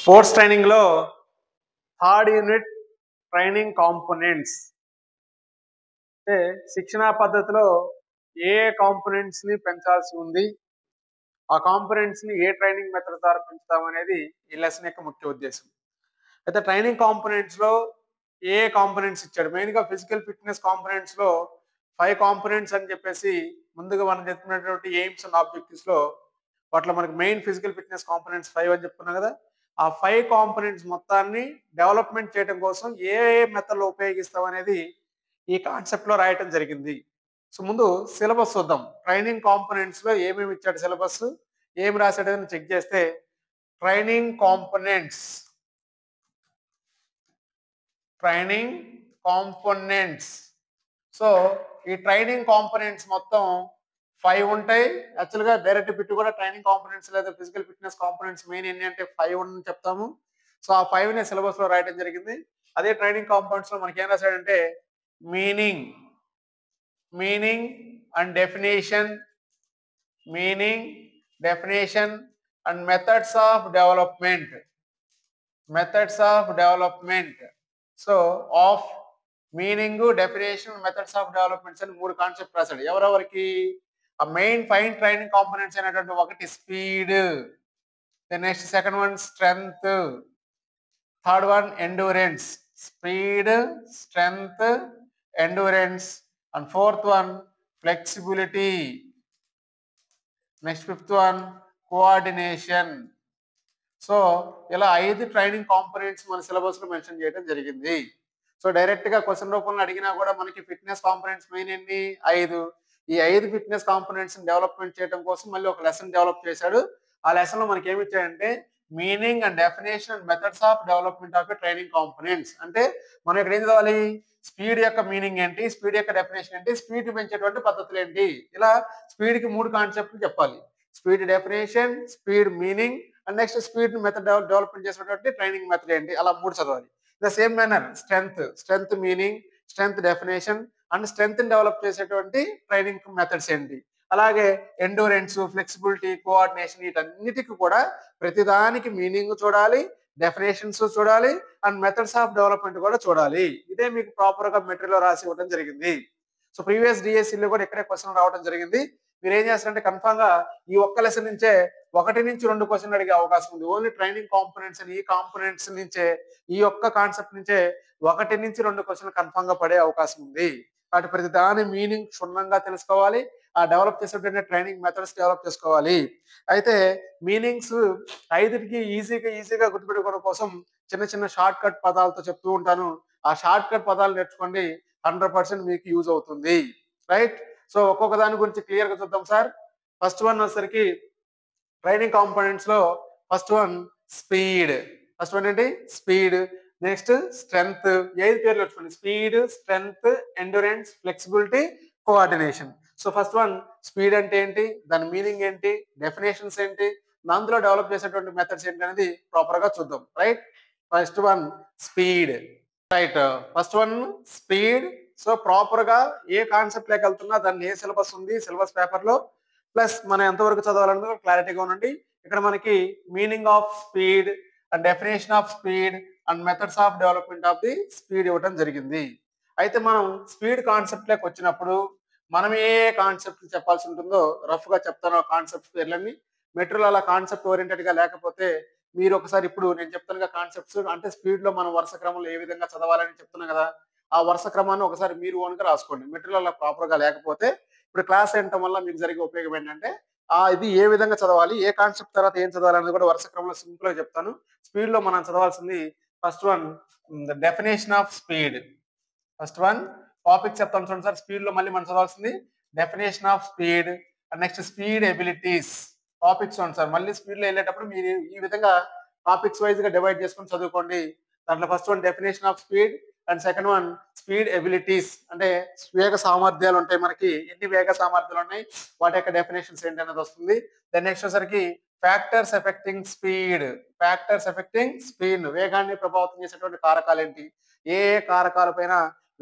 Sports training లో third unit training components అంటే శిక్షణా పద్ధతిలో ఏ కాంపోనెంట్స్ ని పెంచాల్సి ఉంది, ఆ కాంపోనెంట్స్ ని ఏ ట్రైనింగ్ మెథడ్ ద్వారా పెంచుతాం అనేది ఈ లెసన్ యొక్క ముఖ్య ఉద్దేశం. అయితే ట్రైనింగ్ కాంపోనెంట్స్ లో ఏ కాంపోనెంట్స్ ఇచ్చాడు, మెయిన్ గా ఫిజికల్ ఫిట్నెస్ కాంపోనెంట్స్ లో 5 కాంపోనెంట్స్ అని చెప్పేసి ముందుగా మనం చెప్పుకున్నటువంటి ఎయిమ్స్ అండ్ ఆబ్జెక్టివ్స్ లో వాటిలో మనకి మెయిన్ ఫిజికల్ ఫిట్నెస్ కాంపోనెంట్స్ 5 అని చెప్పుకున్నాం కదా. ఆ 5 కాంపోనెంట్స్ మొత్తాన్ని డెవలప్మెంట్ చేయడం కోసం ఏ మెథడ్ లో ఉపయోగిస్తాం అనేది ఈ కాన్సెప్ట్ లో రాయటం జరిగింది. సో ముందు సిలబస్ చూద్దాం. ట్రైనింగ్ కాంపోనెంట్స్ లో ఏమేమి ఇచ్చాడు, సిలబస్ ఏమి రాశాడని చెక్ చేస్తే ట్రైనింగ్ కాంపోనెంట్స్ సో ఈ ట్రైనింగ్ కాంపోనెంట్స్ మొత్తం 5 ఉంటాయి. యాక్చువల్గా డైరెక్ట్ బిట్ కూడా ట్రైనింగ్ కాంపోనెంట్స్ లేదా ఫిజికల్ ఫిట్నెస్ కాంపోనెంట్స్ మెయిన్ ఎన్ని అంటే 5 అని చెప్తాము. సో ఆ 5 నే సిలబస్ లో రాయడం జరిగింది. అదే ట్రైనింగ్ కాంపోనెంట్స్ లో మనకి ఏం రాశాడంటే meaning and definition and methods of development so of meaning, definition, methods of developments అని 3 కాన్సెప్ట్ రాశాడు. ఎవరెవరికి? ఆ మెయిన్ 5 ట్రైనింగ్ కాంపోనెంట్స్ అయినటువంటి ఒకటి speed, next second one strength, third one endurance. Speed, strength, endurance and fourth one flexibility, next fifth one coordination. So ఇలా 5 training components మన syllabus లో mention చేయడం జరిగింది. సో డైరెక్ట్ గా క్వశ్చన్ రూపంలో అడిగినా కూడా మనకి ఫిట్నెస్ కాంపోనెంట్స్ మెయిన్ ఎన్ని? 5. ఈ 5 ఫిట్నెస్ కాంపోనెంట్స్ డెవలప్మెంట్ చేయడం కోసం మళ్ళీ ఒక లెసన్ డెవలప్ చేశాడు. ఆ లెసన్ లో మనకి ఏమి ఇచ్చాడంటే meaning and definition and methods of development of training components. అంటే మనం ఇక్కడ ఏం చదవాలి? స్పీడ్ యొక్క మీనింగ్ ఏంటి, స్పీడ్ యొక్క డెఫినేషన్ ఏంటి, స్పీడ్ పెంచేటువంటి పద్ధతులు ఏంటి, ఇలా స్పీడ్ కి 3 కాన్సెప్ట్లు చెప్పాలి. Speed definition, speed meaning and next speed method development చేసినటువంటి ట్రైనింగ్ మెథడ్ ఏంటి, అలా 3 చదవాలి. The same manner strength meaning, strength definition and strength develop చేసేటువంటి ట్రైనింగ్ మెథడ్స్ ఏంటి, అలాగే ఎండూరెన్స్, ఫ్లెక్సిబిలిటీ, కోఆర్డినేషన్, వీటన్నిటికి కూడా ప్రతిదానికి మీనింగ్ చూడాలి, డెఫినేషన్స్ చూడాలి అండ్ మెథడ్స్ ఆఫ్ డెవలప్మెంట్ కూడా చూడాలి. ఇదే మీకు ప్రాపర్ గా మెటీరియల్ రాసి ఇవ్వడం జరిగింది. సో ప్రీవియస్ డిఎస్సీలో కూడా ఇక్కడే క్వశ్చన్ రావడం జరిగింది. మీరు ఏం చేస్తారంటే కన్ఫామ్ గా ఈ ఒక్క లెసన్ నుంచే 1 నుంచి 2 క్వశ్చన్లు అడిగే అవకాశం ఉంది. ఓన్లీ ట్రైనింగ్ కాంపోనెంట్స్ అని ఈ కాంపోనెంట్స్ నుంచే, ఈ ఒక్క కాన్సెప్ట్ నుంచే 1 నుంచి 2 క్వశ్చన్లు కన్ఫామ్ గా పడే అవకాశం ఉంది. కాబట్టి ప్రతి దాని మీనింగ్ క్షుణ్ణంగా తెలుసుకోవాలి, ఆ డెవలప్ చేసేటువంటి ట్రైనింగ్ మెథడ్స్ డెవలప్ చేసుకోవాలి. అయితే మీనింగ్స్ 5కి ఈజీగా గుర్తుపెట్టుకోవడం కోసం చిన్న షార్ట్ కట్ పదాలతో చెప్తూ ఉంటాను. ఆ షార్ట్ కట్ పదాలు నేర్చుకోండి, 100% మీకు యూజ్ అవుతుంది. రైట్? సో ఒక్కొక్క దాని గురించి క్లియర్ గా చూద్దాం సార్. ఫస్ట్ వన్ వచ్చేసరికి ట్రైనింగ్ కాంపోనెంట్స్ లో ఫస్ట్ వన్ ఏంటి? స్పీడ్. Next strength. 5 పేర్లు వచ్చుకోండి: speed, strength, endurance, flexibility, coordination. So first one speed అంటే ఏంటి, దాని మీనింగ్ ఏంటి, డెఫినేషన్స్ ఏంటి, దాంట్లో డెవలప్ చేసేటువంటి మెథడ్స్ ఏంటి అనేది ప్రాపర్ గా చూద్దాం. Right? First one speed. Right, first one speed. So proper గా ఏ కాన్సెప్ట్ లేక వెళ్తున్నా దాన్ని ఏ సిలబస్ ఉంది, సిలబస్ పేపర్ లో ప్లస్ మనం ఎంతవరకు చదవాలన్నది క్లారిటీగా ఉండండి. ఇక్కడ మనకి meaning of speed and definition of speed and methods of development of the speed ఇవ్వడం జరిగింది. అయితే మనం స్పీడ్ కాన్సెప్ట్ లేక వచ్చినప్పుడు మనం ఏ కాన్సెప్ట్ చెప్పాల్సి ఉంటుందో రఫ్ గా చెప్తాను. కాన్సెప్ట్ పేర్లన్నీ మెటీరియల్ అలా కాన్సెప్ట్ ఓరియంటెడ్ గా లేకపోతే మీరు ఒకసారి ఇప్పుడు నేను చెప్తాను కాన్సెప్ట్స్ అంటే స్పీడ్ లో మనం వరుస క్రమంలో ఏ విధంగా చదవాలని చెప్తున్నా కదా, ఆ వరుస క్రమాన్ని ఒకసారి మీరు ఓన్ గా రాసుకోండి. మెటీరియల్ అలా ప్రాపర్ గా లేకపోతే ఇప్పుడు క్లాస్ వినటం వల్ల మీకు జరిగే ఉపయోగం ఏంటంటే ఇది ఏ విధంగా చదవాలి, ఏ కాన్సెప్ట్ తర్వాత ఏం చదవాలి అనేది కూడా వరుస క్రమంలో సింపుల్ గా చెప్తాను. స్పీడ్ లో మనం చదవాల్సింది first one definition of speed. First one topic చెప్తాను చూడండి సార్. స్పీడ్ లో మళ్ళీ మనం చదవాల్సింది definition of speed and next speed abilities. Topics చూడండి సార్, మళ్ళీ స్పీడ్ లో వెళ్ళేటప్పుడు మీరు ఈ విధంగా టాపిక్స్ వైజ్ గా డివైడ్ చేసుకొని చదువుకోండి. దాంట్లో first one definition of speed and second one speed abilities, అంటే వేగ సామర్థ్యాలు ఉంటాయి మనకి, ఎన్ని వేగ సామర్థ్యాలు ఉన్నాయి, వాటి యొక్క డెఫినేషన్స్ ఏంటి అనేది వస్తుంది. దెన్ నెక్స్ట్ వచ్చేసరికి ఫ్యాక్టర్స్ ఎఫెక్టింగ్ స్పీడ్, వేగాన్ని ప్రభావితం చేసేటువంటి కారకాలు ఏంటి, ఏ కారకాల పైన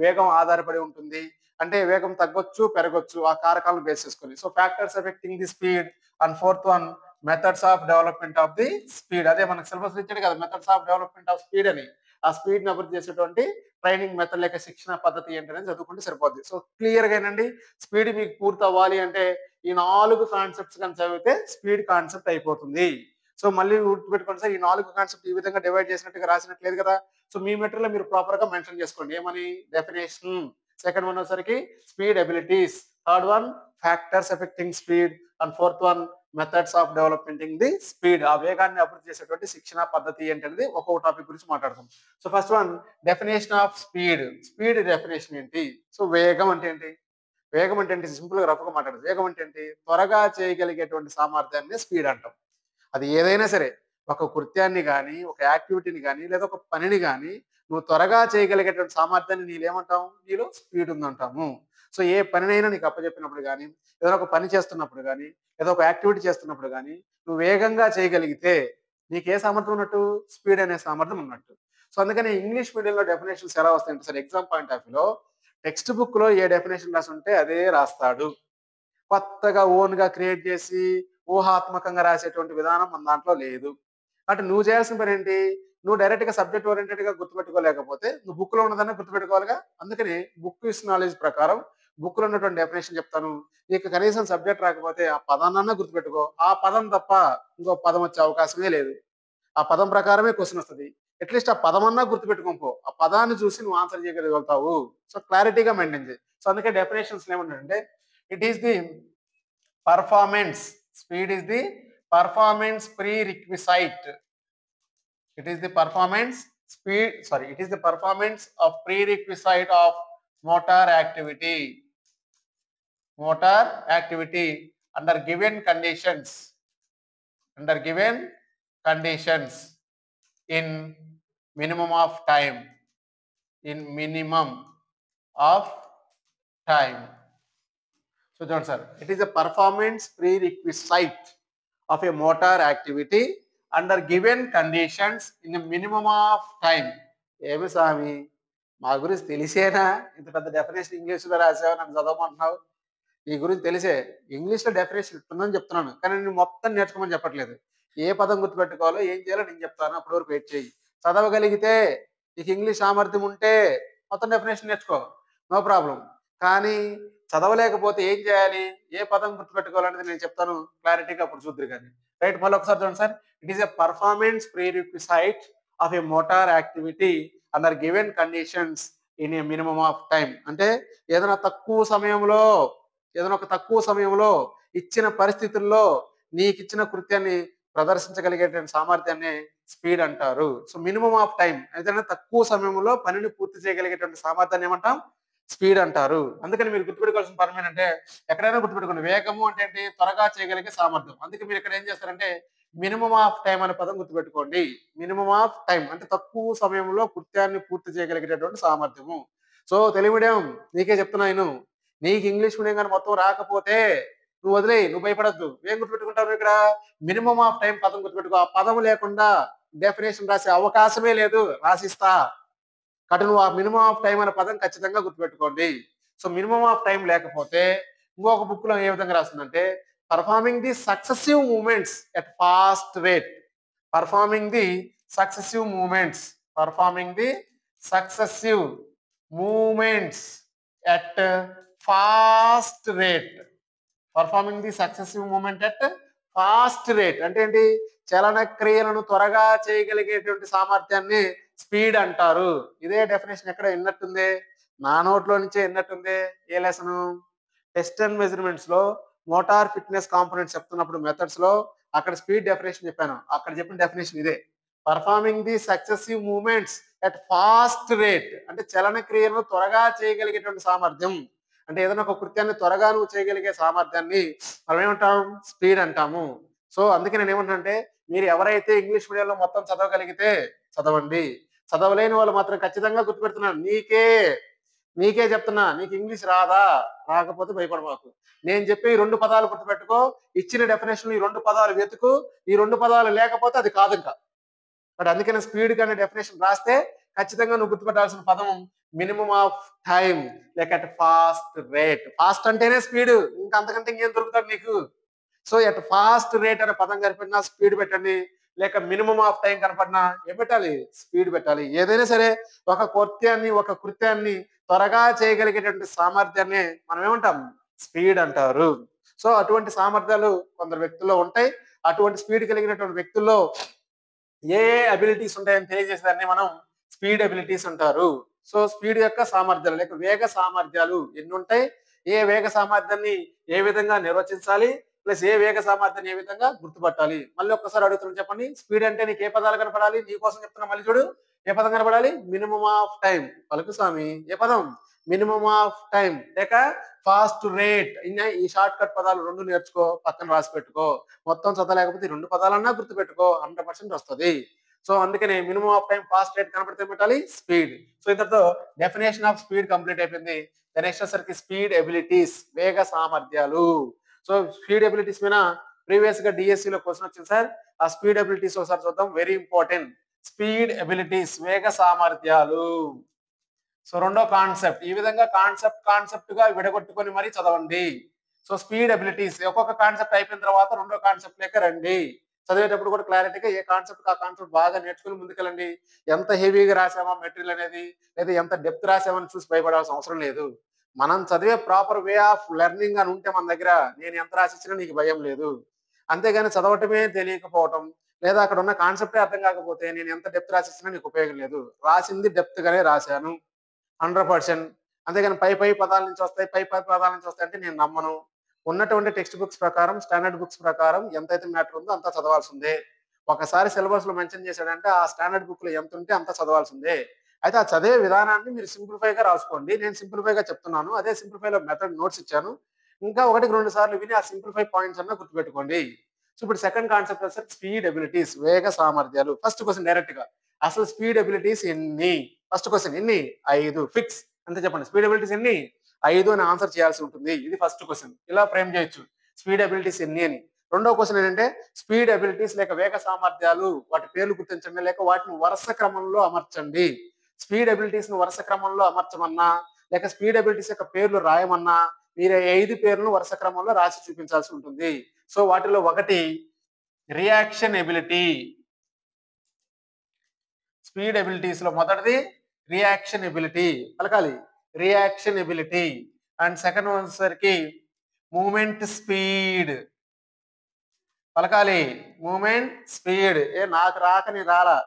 వేగం ఆధారపడి ఉంటుంది, అంటే వేగం తగ్గొచ్చు పెరగొచ్చు ఆ కారకాలను బేస్ చేసుకొని. So factors effecting the speed and fourth one methods of development of the speed. అదే మనకు సిలబస్ ఇచ్చాడు కదా, methods of development of speed అని. ఆ స్పీడ్ ని అభివృద్ధి చేసేటువంటి ట్రైనింగ్ మెథడ్ లేక శిక్షణ పద్ధతి ఏంటనేది చదువుకుంటే సరిపోద్ది. సో క్లియర్ గా ఏంటండి, స్పీడ్ మీకు పూర్తి అవ్వాలి అంటే ఈ 4 కాన్సెప్ట్స్ కానీ చదివితే స్పీడ్ కాన్సెప్ట్ అయిపోతుంది. సో మళ్ళీ గుర్తుపెట్టుకోండి సార్, ఈ 4 కాన్సెప్ట్ ఈ విధంగా డివైడ్ చేసినట్టుగా రాసినట్లేదు కదా. సో మీ మెటీరియల్ మీరు ప్రాపర్ గా మెన్షన్ చేసుకోండి. ఏమని? డెఫినేషన్, సెకండ్ వన్ వచ్చేసరికి speed abilities, third one factors affecting speed, and fourth one methods of developmenting the speed. ఆ వేగాన్ని అభివృద్ధి చేసేటువంటి శిక్షణ పద్ధతి ఏంటనేది ఒక్కొక్క టాపిక్ గురించి మాట్లాడతాం. So first one definition of speed. Speed definition ఏంటి? సో వేగం అంటే ఏంటి? వేగం అంటే ఏంటి? సింపుల్ గా రఫ్గా మాట్లాడదు. వేగం అంటే ఏంటి? త్వరగా చేయగలిగేటువంటి సామర్థ్యాన్ని స్పీడ్ అంటాం. అది ఏదైనా సరే, ఒక కృత్యాన్ని కానీ, ఒక యాక్టివిటీని కానీ, లేదా ఒక పనిని కానీ నువ్వు త్వరగా చేయగలిగేటువంటి సామర్థ్యాన్ని నీలేమంటాం? నీలో స్పీడ్ ఉందంటాము. సో ఏ పనినైనా నీకు అప్పచెప్పినప్పుడు కానీ, ఏదైనా ఒక పని చేస్తున్నప్పుడు కానీ, ఏదో ఒక యాక్టివిటీ చేస్తున్నప్పుడు కానీ నువ్వు వేగంగా చేయగలిగితే నీకు ఏ సామర్థ్యం ఉన్నట్టు? స్పీడ్ అనే సామర్థ్యం ఉన్నట్టు. సో అందుకని ఇంగ్లీష్ మీడియంలో డెఫినేషన్స్ ఎలా వస్తాయంటే సార్, ఎగ్జామ్ పాయింట్ ఆఫ్ వ్యూలో టెక్స్ట్ బుక్ లో ఏ డెఫినేషన్ రాసి ఉంటే అదే రాస్తాడు. కొత్తగా ఓన్ గా క్రియేట్ చేసి ఊహాత్మకంగా రాసేటువంటి విధానం మన దాంట్లో లేదు. అంటే నువ్వు చేయాల్సిన పని ఏంటి? నువ్వు డైరెక్ట్ గా సబ్జెక్ట్ ఓరియంటెడ్ గా గుర్తుపెట్టుకోలేకపోతే నువ్వు బుక్ లో ఉన్నదాన్ని గుర్తుపెట్టుకోవాలిగా. అందుకని బుక్ ఇస్ నాలెడ్జ్ ప్రకారం బుక్ లో ఉన్నటువంటి డెఫినేషన్ చెప్తాను. నీకు కనీసం సబ్జెక్ట్ రాకపోతే ఆ పదాన్నన్నా గుర్తుపెట్టుకో. ఆ పదం తప్ప ఇంకో పదం వచ్చే అవకాశమే లేదు. ఆ పదం ప్రకారమే క్వశ్చన్ వస్తుంది. అట్లీస్ట్ ఆ పదం అన్నా గుర్తుపెట్టుకోపో. ఆ పదాన్ని చూసి నువ్వు ఆన్సర్ చేయగలుగుతావు. సో క్లారిటీగా మెయింటైన్ చేయి. సో అందుకే డెఫినేషన్స్ ఏమంటారంటే it is the performance, speed is the performance prerequisite. It is the performance speed, sorry, it is the performance of prerequisite of motor activity. Motor activity under given conditions, under given conditions in minimum of time, in minimum of time. So John sir, it is a performance prerequisite of a motor activity under given conditions in minimum of time. ఏమి స్వామి, మా గురించి తెలిసేనా ఇంత పెద్ద definition ఇంగ్లీష్లో రాసావు, నన్ను చదవమంటున్నావు? నీ గురించి తెలిసే ఇంగ్లీష్లో డెఫినేషన్ ఇస్తుందని చెప్తున్నాను, కానీ నేను మొత్తం నేర్చుకోమని చెప్పట్లేదు. ఏ పదం గుర్తుపెట్టుకోవాలో ఏం చేయాలో నేను చెప్తాను, అప్పటి వరకు వెయిట్ చేయి. చదవగలిగితే నీకు ఇంగ్లీష్ సామర్థ్యం ఉంటే మొత్తం డెఫినేషన్ నేర్చుకో, నో ప్రాబ్లం. కానీ చదవలేకపోతే ఏం చేయాలి, ఏ పదం గుర్తుపెట్టుకోవాలనేది నేను చెప్తాను క్లారిటీగా, అప్పుడు చూద్దరు. కానీ రైట్, మళ్ళీ ఒకసారి చూడండి sir. It is a performance prerequisite of a motor activity under given conditions in a minimum of time. అంటే ఏదైనా ఒక తక్కువ సమయంలో ఇచ్చిన పరిస్థితుల్లో నీకు ఇచ్చిన కృత్యాన్ని ప్రదర్శించగలిగేటువంటి సామర్థ్యాన్ని స్పీడ్ అంటారు. సో మినిమమ్ ఆఫ్ టైం, ఏదైనా తక్కువ సమయంలో పనిని పూర్తి చేయగలిగేటువంటి సామర్థ్యాన్ని ఏమంటాం? స్పీడ్ అంటారు. అందుకని మీరు గుర్తుపెట్టుకోవాల్సిన పరం ఏంటంటే, ఎక్కడైనా గుర్తుపెట్టుకోండి, వేగము అంటే ఏంటి? త్వరగా చేయగలిగే సామర్థ్యం. అందుకే మీరు ఇక్కడ ఏం చేస్తారంటే మినిమమ్ ఆఫ్ టైం అనే పదం గుర్తుపెట్టుకోండి. మినిమమ్ ఆఫ్ టైం అంటే తక్కువ సమయంలో కృత్యాన్ని పూర్తి చేయగలిగేటటువంటి సామర్థ్యము. సో తెలుగు మీడియం నీకే చెప్తున్నా, నీకు ఇంగ్లీష్ మీడియం కానీ మొత్తం రాకపోతే నువ్వు వదిలే, నువ్వు భయపడద్దు. ఏం గుర్తుపెట్టుకుంటావు ఇక్కడ? మినిమమ్ ఆఫ్ టైం పదం గుర్తుపెట్టుకో. ఆ పదం లేకుండా డెఫినేషన్ రాసే అవకాశమే లేదు, రాసిస్తా. కాబట్టి నువ్వు ఆ మినిమమ్ ఆఫ్ టైం అనే పదం ఖచ్చితంగా గుర్తుపెట్టుకోండి. సో మినిమమ్ ఆఫ్ టైం లేకపోతే ఇంకొక బుక్ లో ఏ విధంగా రాస్తుందంటే performing the successive moments at fast rate. Performing the successive movements, performing the successive moments at fast rate. Performing the successive movement at fast rate అంటే ఏంటి? చలన క్రియలను త్వరగా చేయగలిగేటువంటి సామర్థ్యాన్ని స్పీడ్ అంటారు. ఇదే డెఫినేషన్ ఎక్కడ విన్నట్టుంది? నా నోట్లో నుంచే విన్నట్టుంది. ఏ లెసను? టెస్ట్ అండ్ మెజర్మెంట్స్ లో మోటార్ ఫిట్నెస్ కాంపోనెంట్స్ చెప్తున్నప్పుడు మెథడ్స్ లో అక్కడ స్పీడ్ డెఫినేషన్ చెప్పాను. అక్కడ చెప్పిన డెఫినేషన్ ఇదే. Performing the successive moments at fast rate అంటే చలన క్రియలను త్వరగా చేయగలిగేటువంటి సామర్థ్యం. అంటే ఏదైనా ఒక కృత్యాన్ని త్వరగా నువ్వు చేయగలిగే సామర్థ్యాన్ని మనం ఏమంటాం? స్పీడ్ అంటాము. సో అందుకే నేను ఏమంటానంటే, మీరు ఎవరైతే ఇంగ్లీష్ మీడియంలో మొత్తం చదవగలిగితే చదవండి. చదవలేని వాళ్ళు మాత్రం ఖచ్చితంగా గుర్తుపెడుతున్నాను, నీకే చెప్తున్నా. నీకు ఇంగ్లీష్ రాదా? రాకపోతే భయపడమాకు. నేను చెప్పి ఈ 2 పదాలు గుర్తుపెట్టుకో. ఇచ్చిన డెఫినేషన్ ఈ 2 పదాలు వెతుకు. ఈ 2 పదాలు లేకపోతే అది కాదు ఇంకా. బట్ అందుకని స్పీడ్ కానీ డెఫినేషన్ రాస్తే ఖచ్చితంగా నువ్వు గుర్తుపెట్టాల్సిన పదం మినిమమ్ ఆఫ్ టైం లేక ఫాస్ట్ రేట్. ఫాస్ట్ అంటేనే స్పీడ్, ఇంకా అంతకంటే ఇంకేం దొరుకుతాడు నీకు? సో ఎట్ ఫాస్ట్ రేట్ అనే పదం కనిపెట్టినా స్పీడ్ పెట్టండి, లేక మినిమం ఆఫ్ టైం కనపడినా ఏం పెట్టాలి, స్పీడ్ పెట్టాలి. ఏదైనా సరే ఒక కృత్యాన్ని త్వరగా చేయగలిగేటువంటి సామర్థ్యాన్ని మనం ఏమంటాం, స్పీడ్ అంటారు. సో అటువంటి సామర్థ్యాలు కొందరు వ్యక్తుల్లో ఉంటాయి. అటువంటి స్పీడ్ కలిగినటువంటి వ్యక్తుల్లో ఏ ఏ అబిలిటీస్ ఉంటాయని తెలియజేసేదాన్ని మనం స్పీడ్ అబిలిటీస్ అంటారు. సో స్పీడ్ యొక్క సామర్థ్యాలు లేక వేగ సామర్థ్యాలు ఎన్ని ఉంటాయి, ఏ వేగ సామర్థ్యాన్ని ఏ విధంగా నిర్వచించాలి, ప్లస్ ఏ వేగ సామర్థ్యాన్ని ఏ విధంగా గుర్తుపట్టాలి. మళ్ళీ ఒక్కసారి అడుగుతున్నాను చెప్పండి, స్పీడ్ అంటే నీకు ఏ పదాలు కనపడాలి, నీకోసం చెప్తున్నా మళ్ళీ చూడు. ఏ పదం కనపడాలి, మినిమం ఆఫ్ టైం. పలుకు స్వామి ఏ పదం, మినిమం ఆఫ్ టైం లేక ఫాస్ట్ రేట్. ఈ షార్ట్ కట్ పదాలు రెండు నేర్చుకో, పక్కన రాసి పెట్టుకో. మొత్తం చదవలేకపోతే 2 పదాలన్నా గుర్తు పెట్టుకో, 100% వస్తుంది. సో అందుకనే minimum of time fast rate కనపడితే పెట్టాలి స్పీడ్. సో ఇంతతో డెఫినేషన్ ఆఫ్ స్పీడ్ కంప్లీట్ అయిపోయింది. నెక్స్ట్ వచ్చేసరికి స్పీడ్ ఎబిలిటీస్, వేగ సామర్థ్యాలు. సో స్పీడ్ ఎబిలిటీస్ మీద ప్రీవియస్ గా డిఎస్సి లో క్వశ్చన్ వచ్చింది సార్. ఆ స్పీడ్ ఎబిలిటీస్ ఒకసారి చూద్దాం, వెరీ ఇంపార్టెంట్. స్పీడ్ ఎబిలిటీస్ వేగ సామర్థ్యాలు. సో రెండో కాన్సెప్ట్ ఈ విధంగా కాన్సెప్ట్ గా విడగొట్టుకొని మరీ చదవండి. సో స్పీడ్ ఎబిలిటీస్ ఒక్కొక్క కాన్సెప్ట్ అయిపోయిన తర్వాత రెండో కాన్సెప్ట్ లేక రండి. చదివేటప్పుడు కూడా క్లారిటీగా ఏ కాన్సెప్ట్ ఆ కాన్సెప్ట్ బాగా నేర్చుకుని ముందుకెళ్ళండి. ఎంత హెవీగా రాసామా మెటీరియల్ అనేది, లేదా ఎంత డెప్త్ రాసామని చూసి భయపడాల్సిన అవసరం లేదు. మనం చదివే ప్రాపర్ వే ఆఫ్ లెర్నింగ్ అని ఉంటే మన దగ్గర, నేను ఎంత రాసిచ్చినా నీకు భయం లేదు. అంతేగాని చదవటమే తెలియకపోవటం, లేదా అక్కడ ఉన్న కాన్సెప్టే అర్థం కాకపోతే నేను ఎంత డెప్త్ రాసిచ్చినా నీకు ఉపయోగం లేదు. రాసింది డెప్త్ గానే రాశాను 100%. అంతేగాని పై పదాల నుంచి వస్తాయి, పై పదాల నుంచి వస్తాయి అంటే నేను నమ్మను. ఉన్నటువంటి టెక్స్ట్ బుక్స్ ప్రకారం, స్టాండర్డ్ బుక్స్ ప్రకారం ఎంతైతే మ్యాటర్ ఉందో అంతా చదవాల్సిందే. ఒకసారి సిలబస్ లో మెన్షన్ చేశాడంటే ఆ స్టాండర్డ్ బుక్ లో ఎంత ఉంటే అంత చదవాల్సిందే. అయితే ఆ చదివే విధానాన్ని మీరు సింప్లిఫై గా రాసుకోండి. నేను సింప్లిఫై గా చెప్తున్నాను, అదే సింప్లిఫై లో మెథడ్ నోట్స్ ఇచ్చాను. ఇంకా 1-2 సార్లు విని ఆ సింప్లిఫై పాయింట్స్ అన్న గుర్తుపెట్టుకోండి. సో ఇప్పుడు సెకండ్ కాన్సెప్ట్ వచ్చేసరికి స్పీడ్ ఎబిలిటీస్, వేగ సామర్థ్యాలు. ఫస్ట్ క్వశ్చన్ డైరెక్ట్ గా, అసలు స్పీడ్ ఎబిలిటీస్ ఎన్ని? ఫస్ట్ క్వశ్చన్ ఎన్ని? 5 ఫిక్స్. అంతే చెప్పండి, స్పీడ్ ఎబిలిటీస్ ఎన్ని? 5 అని ఆన్సర్ చేయాల్సి ఉంటుంది. ఇది ఫస్ట్ క్వశ్చన్. ఇలా ఫ్రేమ్ చేయొచ్చు, స్పీడ్ ఎబిలిటీస్ ఎన్ని అని. రెండో క్వశ్చన్ ఏంటంటే స్పీడ్ ఎబిలిటీస్ లేక వేగ సామర్థ్యాలు, వాటి పేర్లు గుర్తించండి లేక వాటిని వరుస క్రమంలో అమర్చండి. స్పీడ్ ఎబిలిటీస్ ను వరుస క్రమంలో అమర్చమన్నా, లేక స్పీడ్ ఎబిలిటీస్ యొక్క పేర్లు రాయమన్నా మీరు 5 పేర్లను వరుస క్రమంలో రాసి చూపించాల్సి ఉంటుంది. సో వాటిలో ఒకటి రియాక్షన్ ఎబిలిటీ. స్పీడ్ ఎబిలిటీస్ లో మొదటిది రియాక్షన్ ఎబిలిటీ, పలకాలి రియాక్షన్ ఎబిలిటీ. అండ్ సెకండ్ వచ్చేసరికి మూమెంట్ స్పీడ్, పలకాలి మూమెంట్ స్పీడ్. నాకు రాక నీ రాలా,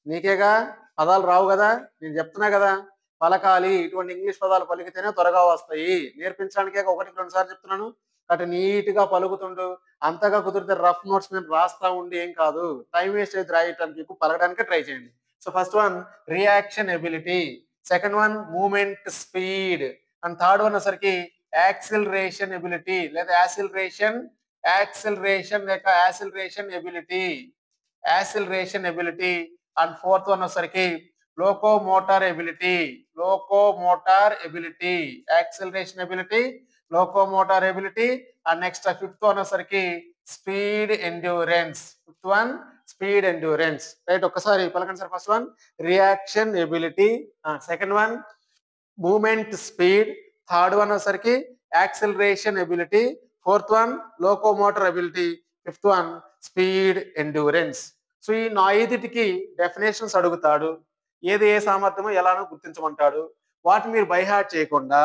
నీకేగా పదాలు రావు కదా, నేను చెప్తున్నా కదా పలకాలి. ఇటువంటి ఇంగ్లీష్ పదాలు పలికితేనే త్వరగా వస్తాయి. నేర్పించడానికే 1-2 సార్లు చెప్తున్నాను. అటు నీట్ గా పలుకుతుండు, అంతగా కుదిరితే రఫ్ నోట్స్ మీద రాస్తా ఉండి ఏం కాదు, టైం వేస్ట్ అయితే రాయటానికి, పలకడానికే ట్రై చేయండి. So first one reaction ability, second one movement speed, and third one వచ్చరికి యాక్సిలరేషన్ ఎబిలిటీ లేదా acceleration ability. And fourth one వచ్చరికి locomotor ability, acceleration ability, locomotor ability. And next fifth one వచ్చరికి speed endurance. Right, ఒక్కసారి పలకండి sir. First one reaction ability, second one movement speed, third one వచ్చరికి acceleration ability, fourth one locomotor ability, fifth one speed endurance. So ఈ 5టికి definitions అడుగుతాడు, ఏది ఏ సామర్థ్యమో ఎలానో గుర్తించమంటాడు. వాటిని మీరు బైహార్ట్ చేయకుండా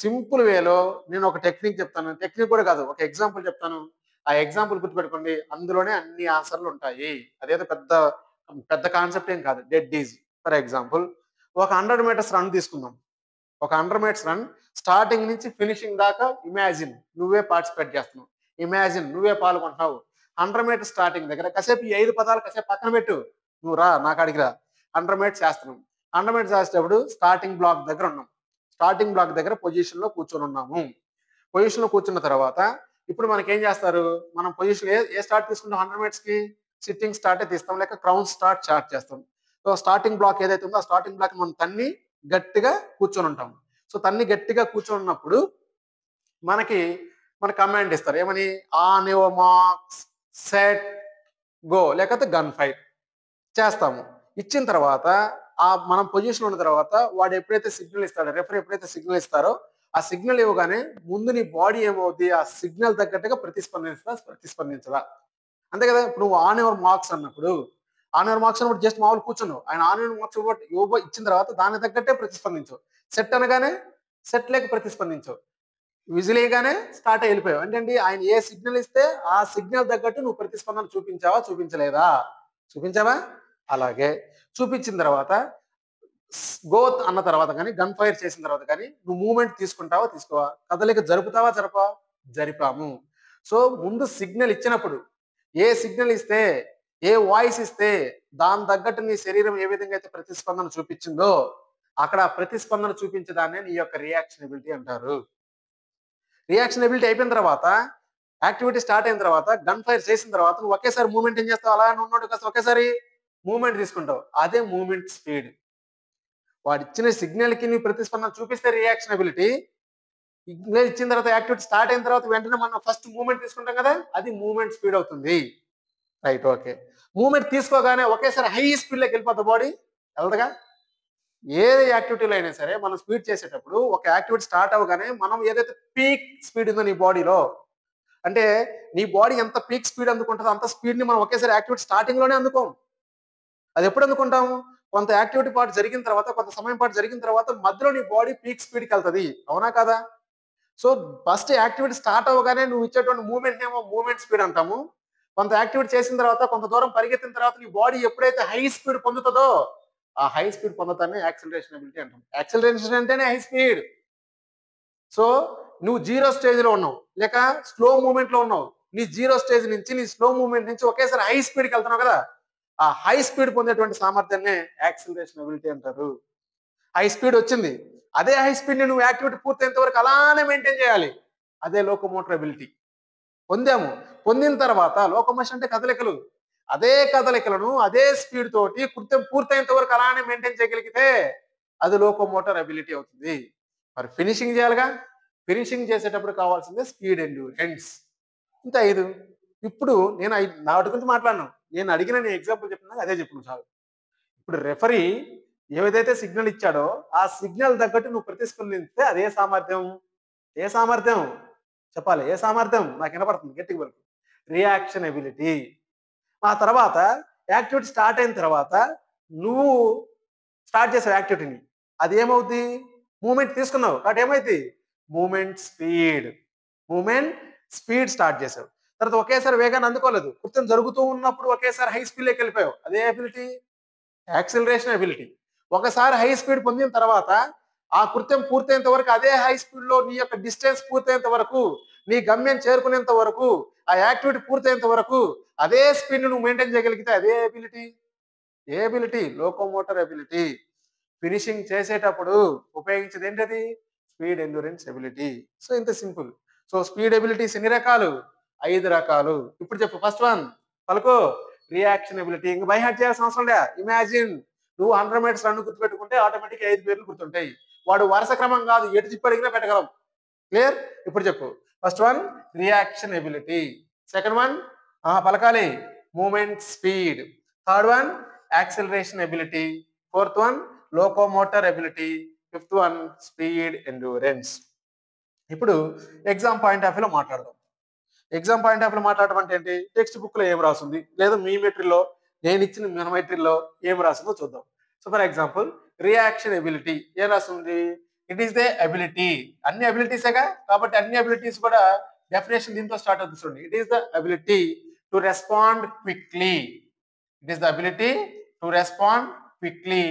సింపుల్ వేలో నేను ఒక టెక్నిక్ చెప్తాను, టెక్నిక్ కూడా కాదు, ఒక ఎగ్జాంపుల్ చెప్తాను. ఆ ఎగ్జాంపుల్ గుర్తుపెట్టుకోండి, అందులోనే అన్ని ఆన్సర్లు ఉంటాయి. అదేదో పెద్ద పెద్ద కాన్సెప్ట్ ఏం కాదు, డెడ్ ఈజీ. ఫర్ ఎగ్జాంపుల్ ఒక 100 మీటర్స్ రన్ తీసుకుందాం. ఒక 100 మీటర్స్ రన్ స్టార్టింగ్ నుంచి ఫినిషింగ్ దాకా ఇమాజిన్ నువ్వే పార్టిసిపేట్ చేస్తున్నావు, ఇమాజిన్ నువ్వే పాల్గొంటున్నావు. 100 మీటర్స్ స్టార్టింగ్ దగ్గర కాసేపు ఈ 5 పదాలు కాసేపు పక్కన పెట్టు, నువ్వు రా నాకు అడిగిరా. 100 మీటర్స్ చేస్తున్నాం. 100 మీటర్స్ చేసేటప్పుడు స్టార్టింగ్ బ్లాక్ దగ్గర ఉన్నాం. స్టార్టింగ్ బ్లాక్ దగ్గర పొజిషన్ లో కూర్చొని ఉన్నాము. పొజిషన్ లో కూర్చున్న తర్వాత ఇప్పుడు మనకి ఏం చేస్తారు, మనం పొజిషన్ ఏ స్టార్ట్ తీసుకుంటాం 100 మీటర్స్ కి, సిట్టింగ్ స్టార్ట్ తీస్తాం లేక క్రౌన్ స్టార్ట్ చేస్తాం. సో స్టార్టింగ్ బ్లాక్ ఏదైతే ఉందో ఆ స్టార్టింగ్ బ్లాక్ మనం తన్ని గట్టిగా కూర్చొని ఉంటాం. సో తన్ని గట్టిగా కూర్చొని ఉన్నప్పుడు మన కమాండ్ ఇస్తారు, ఏమని, on your marks set go, లేకపోతే గన్ ఫైర్ చేస్తాము. ఇచ్చిన తర్వాత మనం పొజిషన్ ఉన్న తర్వాత వాడు ఎప్పుడైతే సిగ్నల్ ఇస్తాడో, రెఫరీ ఎప్పుడైతే సిగ్నల్ ఇస్తారో ఆ సిగ్నల్ ఇవ్వగానే ముందు నీ బాడీ ఏమవుద్ది, ఆ సిగ్నల్ తగ్గట్టుగా ప్రతిస్పందించదా? అంతే కదా. ఇప్పుడు నువ్వు ఆన్ యువర్ మార్క్స్ అన్నప్పుడు, ఆన్ యువర్ మార్క్స్ అన్నప్పుడు జస్ట్ మామూలు కూర్చున్నావు. ఆయన ఆన్ యువర్ మార్క్స్ ఇచ్చిన తర్వాత దానికి తగ్గట్టే ప్రతిస్పందించవు. సెట్ అనగానే సెట్ లేక ప్రతిస్పందించవు. విజిల్ వేయగానే స్టార్ట్ అయి వెళ్ళిపోయావు. అంటే ఆయన ఏ సిగ్నల్ ఇస్తే ఆ సిగ్నల్ తగ్గట్టు నువ్వు ప్రతిస్పందన చూపించావా, చూపించలేదా? చూపించావా? అలాగే చూపించిన తర్వాత గోత్ అన్న తర్వాత కానీ, గన్ ఫైర్ చేసిన తర్వాత కానీ నువ్వు మూమెంట్ తీసుకుంటావా, తీసుకోవా? కదలిక జరుపుతావా, జరపా? జరిపాము. సో ముందు సిగ్నల్ ఇచ్చినప్పుడు ఏ సిగ్నల్ ఇస్తే, ఏ వాయిస్ ఇస్తే దాని తగ్గట్టు నీ శరీరం ఏ విధంగా అయితే ప్రతిస్పందన చూపించిందో అక్కడ ప్రతిస్పందన చూపించడాన్ని నీ యొక్క రియాక్షనబిలిటీ అంటారు. రియాక్షనబిలిటీ అయిపోయిన తర్వాత, యాక్టివిటీ స్టార్ట్ అయిన తర్వాత, గన్ ఫైర్ చేసిన తర్వాత నువ్వు ఒకేసారి మూమెంట్ ఏం చేస్తావు, అలా ఉన్నాడు కాస్త ఒకేసారి మూమెంట్ తీసుకుంటావు. అదే మూమెంట్ స్పీడ్. వాడు ఇచ్చిన సిగ్నల్ కి నువ్వు ప్రతిస్పందన చూపిస్తే రియాక్షనబిలిటీ, సిగ్నల్ ఇచ్చిన తర్వాత యాక్టివిటీ స్టార్ట్ అయిన తర్వాత వెంటనే మనం ఫస్ట్ మూమెంట్ తీసుకుంటాం కదా, అది మూమెంట్ స్పీడ్ అవుతుంది. Right, okay. మూమెంట్ తీసుకోగానే ఒకేసారి హై స్పీడ్ లోకి వెళ్ళిపోద్ది బాడీ, వెళ్దగా. ఏ యాక్టివిటీలో అయినా సరే మనం స్పీడ్ చేసేటప్పుడు ఒక యాక్టివిటీ స్టార్ట్ అవ్వగానే మనం ఏదైతే పీక్ స్పీడ్ ఉందో నీ బాడీలో, అంటే నీ బాడీ ఎంత పీక్ స్పీడ్ అందుకుంటుందో అంత స్పీడ్ ని మనం ఒకేసారి యాక్టివిటీ స్టార్టింగ్ లోనే అందుకోం. అది ఎప్పుడు అందుకుంటాము, కొంత యాక్టివిటీ పార్ట్ జరిగిన తర్వాత, కొంత సమయం పాటు జరిగిన తర్వాత మధ్యలో నీ బాడీ పీక్ స్పీడ్కి వెళ్తుంది. అవునా కదా? సో ఫస్ట్ యాక్టివిటీ స్టార్ట్ అవ్వగానే నువ్వు ఇచ్చేటువంటి మూమెంట్ ఏమో మూమెంట్ స్పీడ్ అంటాము. కొంత యాక్టివిటీ చేసిన తర్వాత, కొంత దూరం పరిగెత్తిన తర్వాత నీ బాడీ ఎప్పుడైతే హై స్పీడ్ పొందుతుందో ఆ హై స్పీడ్ పొందుతానే యాక్సిలరేషన్ అబిలిటీ అంటాం. యాక్సిలరేషన్ అంటేనే హై స్పీడ్. సో నువ్వు జీరో స్టేజ్ లో ఉన్నావు లేక స్లో మూమెంట్ లో ఉన్నావు. నీ జీరో స్టేజ్ నుంచి, నీ స్లో మూమెంట్ నుంచి ఒకేసారి హై స్పీడ్కి వెళ్తున్నావు కదా, ఆ హై స్పీడ్ పొందేటువంటి సామర్థ్యాన్ని యాక్సిలరేషన్ అబిలిటీ అంటారు. హై స్పీడ్ వచ్చింది, అదే హై స్పీడ్ ని నువ్వు యాక్టివిటీ పూర్తయినంత వరకు అలానే మెయింటైన్ చేయాలి. అదే లోకోమోటర్ అబిలిటీ. పొందాము, పొందిన తర్వాత లోకోమోషన్ అంటే కదలికలు, అదే కదలికలను అదే స్పీడ్ తోటి కృత్యం పూర్తయినంత వరకు అలానే మెయింటైన్ చేయగలిగితే అది లోకోమోటర్ అబిలిటీ అవుతుంది. మరి ఫినిషింగ్ చేయాలిగా, ఫినిషింగ్ చేసేటప్పుడు కావాల్సిందే స్పీడ్ ఎండ్యూరెన్స్. ఇంత 5. ఇప్పుడు నేను నాటి గురించి మాట్లాడను, నేను అడిగిన నేను ఎగ్జాంపుల్ చెప్పినా అదే చెప్పిన చాలు. ఇప్పుడు రెఫరీ ఏదైతే సిగ్నల్ ఇచ్చాడో ఆ సిగ్నల్ తగ్గట్టు నువ్వు ప్రతిస్పందిస్తే అదే సామర్థ్యం. ఏ సామర్థ్యం చెప్పాలి, ఏ సామర్థ్యం? నాకు వినపడుతుంది గట్టిగా వరకు. Reaction ability. ఆ తర్వాత యాక్టివిటీ స్టార్ట్ అయిన తర్వాత నువ్వు స్టార్ట్ చేసావు యాక్టివిటీని, అది ఏమవుద్ది, మూమెంట్ తీసుకున్నావు కాబట్టి ఏమైంది, moment speed. Moment speed start చేసావు, తర్వాత ఒకేసారి వేగాన్ని అందుకోలేదు, కృత్యం జరుగుతూ ఉన్నప్పుడు ఒకేసారి హై స్పీడ్ లోకి వెళ్ళిపోయావు, అదే అబిలిటీ యాక్సిలరేషన్ అబిలిటీ. ఒకసారి హై స్పీడ్ పొందిన తర్వాత ఆ కృత్యం పూర్తయినంత వరకు అదే హై స్పీడ్ లో నీ యొక్క డిస్టెన్స్ పూర్తయినంత వరకు, నీ గమ్యం చేరుకునేంత వరకు, ఆ యాక్టివిటీ పూర్తయినంత వరకు అదే స్పీడ్ నువ్వు మెయింటైన్ చేయగలిగితే అదే అబిలిటీ. ఏ అబిలిటీ? Locomotor ability. ఫినిషింగ్ చేసేటప్పుడు ఉపయోగించేది ఏంటది? Speed endurance ability. సో ఇంత సింపుల్. సో స్పీడ్ ఎబిలిటీస్ ఎన్ని రకాలు? 5 రకాలు. ఇప్పుడు చెప్పు, ఫస్ట్ వన్ పలుకో, రియాక్షన్ ఎబిలిటీ. ఇంక బై హార్ట్ చేయాల్సిన అవసరం లే. ఇమాజిన్ నువ్వు 100 మీటర్స్ రన్ గుర్తుపెట్టుకుంటే ఆటోమేటిక్ 5 పేర్లు గుర్తుంటాయి. వాడు వరుస క్రమం కాదు, ఎటు తిప్పి అడిగినా పెట్టగలం. క్లియర్? ఇప్పుడు చెప్పు, first one reaction ability, second one పలకాలి movement speed, third one acceleration ability, fourth one locomotor ability, fifth one speed endurance. ఇప్పుడు ఎగ్జామ్ పాయింట్ ఆఫ్ వ్యూలో మాట్లాడదాం. ఎగ్జామ్ పాయింట్ ఆఫ్ వ్యూలో మాట్లాడడం అంటే ఏంటి, టెక్స్ట్ బుక్ లో ఏం రాస్తుంది లేదా మీ మెటీరియల్లో నేను ఇచ్చిన మన మెటీరియల్లో ఏం రాస్తుందో చూద్దాం. So for example reaction ability ఏం రాస్తుంది, ఇట్ ఈస్ ద ఎబిలిటీ. అన్ని అబిలిటీసేగా కాబట్టి అన్ని అబిలిటీస్ కూడా డెఫినేషన్ దీంతో స్టార్ట్ అవుతుంది చూడండి. It is the ability to respond quickly. It is the ability to respond quickly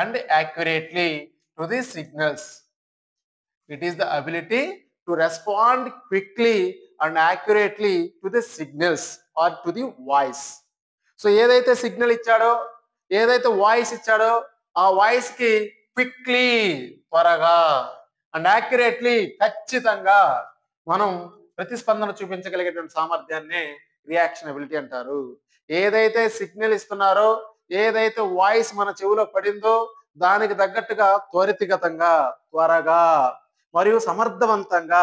and accurately to the signals. It is the ability to respond quickly and accurately to the signals or to the voice. So ఏదైతే signal ఇచ్చాడో, ఏదైతే voice ఇచ్చాడో ఆ voice కి quickly త్వరగా and accurately ఖచ్చితంగా మనం ప్రతిస్పందన చూపించగలిగేటువంటి సామర్థ్యాన్ని రియాక్షన్ ఎబిలిటీ అంటారు. ఏదైతే సిగ్నల్ ఇస్తున్నారో, ఏదైతే వాయిస్ మన చెవిలో పడిందో దానికి తగ్గట్టుగా త్వరితగతంగా, త్వరగా మరియు సమర్థవంతంగా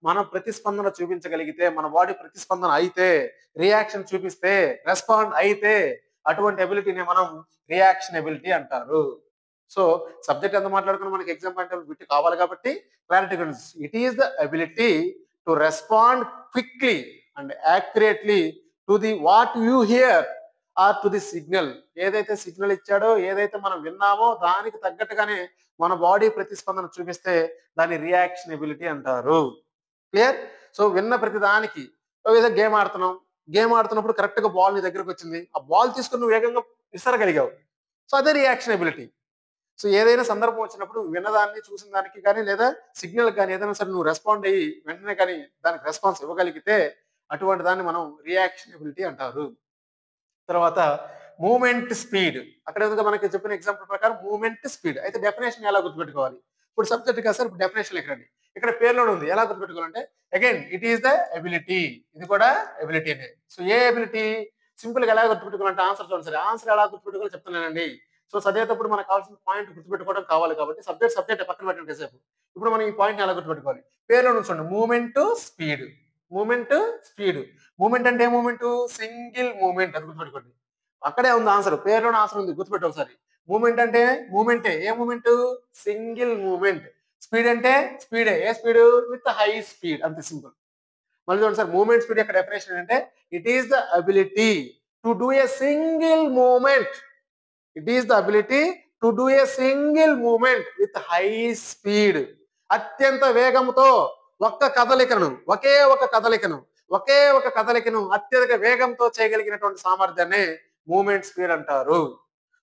మనం ప్రతిస్పందన చూపించగలిగితే, మన బాడీ ప్రతిస్పందన అయితే, రియాక్షన్ చూపిస్తే, రెస్పాండ్ అయితే అటువంటి ఎబిలిటీని మనం రియాక్షన్ ఎబిలిటీ అంటారు. సో సబ్జెక్ట్ ఎంత మాట్లాడుకున్నా మనకి ఎగ్జామ్ పాయింట్ బిట్ కావాలి కాబట్టి clarity. It is the ability to respond quickly and accurately to the what you hear or to the signal. ఏదైతే సిగ్నల్ ఇచ్చాడో, ఏదైతే మనం విన్నామో దానికి తగ్గట్టుగానే మన బాడీ ప్రతిస్పందన చూపిస్తే దాన్ని రియాక్షన్ ఎబిలిటీ అంటారు. క్లియర్? సో విన్న ప్రతి దానికి ఏదో గేమ్ ఆడుతున్నాం, గేమ్ ఆడుతున్నప్పుడు కరెక్ట్ గా బాల్ నీ దగ్గరకు వచ్చింది, ఆ బాల్ తీసుకుని నువ్వు వేగంగా విసరగలిగావు. సో అదే రియాక్షన్ ఎబిలిటీ. సో ఏదైనా సందర్భం వచ్చినప్పుడు విన్నదాన్ని, చూసిన దానికి కానీ లేదా సిగ్నల్ కానీ ఏదైనా సరే నువ్వు రెస్పాండ్ అయ్యి వెంటనే కానీ దానికి రెస్పాన్స్ ఇవ్వగలిగితే అటువంటి దాన్ని మనం రియాక్షన్ ఎబిలిటీ అంటారు. తర్వాత మూమెంట్ స్పీడ్. అక్కడ ఏదో మనకి చెప్పిన ఎగ్జాంపుల్ ప్రకారం మూమెంట్ స్పీడ్. అయితే డెఫినేషన్ ఎలా గుర్తుపెట్టుకోవాలి? ఇప్పుడు సబ్జెక్ట్ కాదు సార్, ఇప్పుడు డెఫినేషన్ ఎక్కడండి, ఇక్కడ పేర్లోనే ఉంది. ఎలా గుర్తుపెట్టుకోవాలంటే again it is the ability. ఇది కూడా ఎబిలిటీనే. సో ఏ ఎబిలిటీ? సింపుల్ గా ఎలా గుర్తుపెట్టుకోవాలంటే ఆన్సర్ చూడండి సరే. ఆన్సర్ ఎలా గుర్తుపెట్టుకోవాలో చెప్తున్నానండి. సో చదివేటప్పుడు మనకు కావాల్సిన పాయింట్ గుర్తుపెట్టుకోవడం కావాలి కాబట్టి సబ్జెక్ట్ పక్కన పెట్టండి సేపు. ఇప్పుడు మనం ఈ పాయింట్ ఎలా గుర్తుపెట్టుకోవాలి? పేర్లో చూడండి, moment speed. Moment speed. Moment అంటే ఏ మూమెంట్? Single moment. అది గుర్తుపెట్టుకోండి. అక్కడే ఉంది ఆన్సర్, పేరులోనే ఆన్సర్ ఉంది, గుర్తుపెట్టు ఒకసారి. మూమెంట్ అంటే మూమెంటే. ఏ మూమెంట్? Single moment. స్పీడ్ అంటే స్పీడే. ఏ స్పీడ్? With high speed. అంతే సింపుల్. మళ్ళీ చూడండి సార్, మూమెంట్ స్పీడ్ యొక్క డెఫినేషన్ అంటే it is the ability to do a single moment. It is the ability to do a single moment with high speed. అత్యంత వేగంతో ఒకే ఒక కదలికను అత్యధిక వేగంతో చేయగలిగినటువంటి సామర్థ్యాన్ని మూమెంట్ స్పీడ్ అంటారు.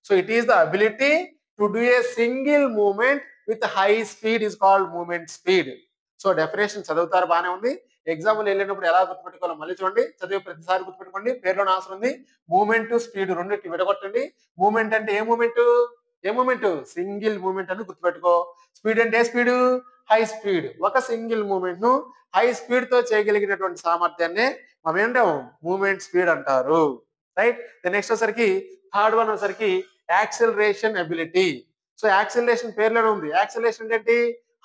So it is the ability to do a single moment with high speed is called moment speed. So definition చదువుతారు, బాగానే ఉంది. ఎగ్జాంపుల్ వెళ్ళినప్పుడు ఎలా గుర్తుపెట్టుకోవాలో మళ్ళీ చూడండి. చదివే ప్రతిసారి గుర్తుపెట్టుకోండి. పేరులోనే ఆన్సర్ ఉంది. మూమెంట్ స్పీడ్ రెండింటి విడగొట్టండి. మూమెంట్ అంటే ఏ మూమెంట్? సింగిల్ మూమెంట్ అని గుర్తుపెట్టుకో. స్పీడ్ అంటే ఏ స్పీడ్? High speed. ఒక సింగిల్ మూమెంట్ ను హై స్పీడ్ తో చేయగలిగినటువంటి సామర్థ్యాన్ని మనం ఏంటాం? మూమెంట్ స్పీడ్ అంటారు. రైట్. నెక్స్ట్ వచ్చరికి థర్డ్ వన్ వచ్చరికి యాక్సిలరేషన్ ఎబిలిటీ. సో యాక్సిలరేషన్ పేర్లోనే ఉంది. యాక్సిలరేషన్ అంటే ఏంటి?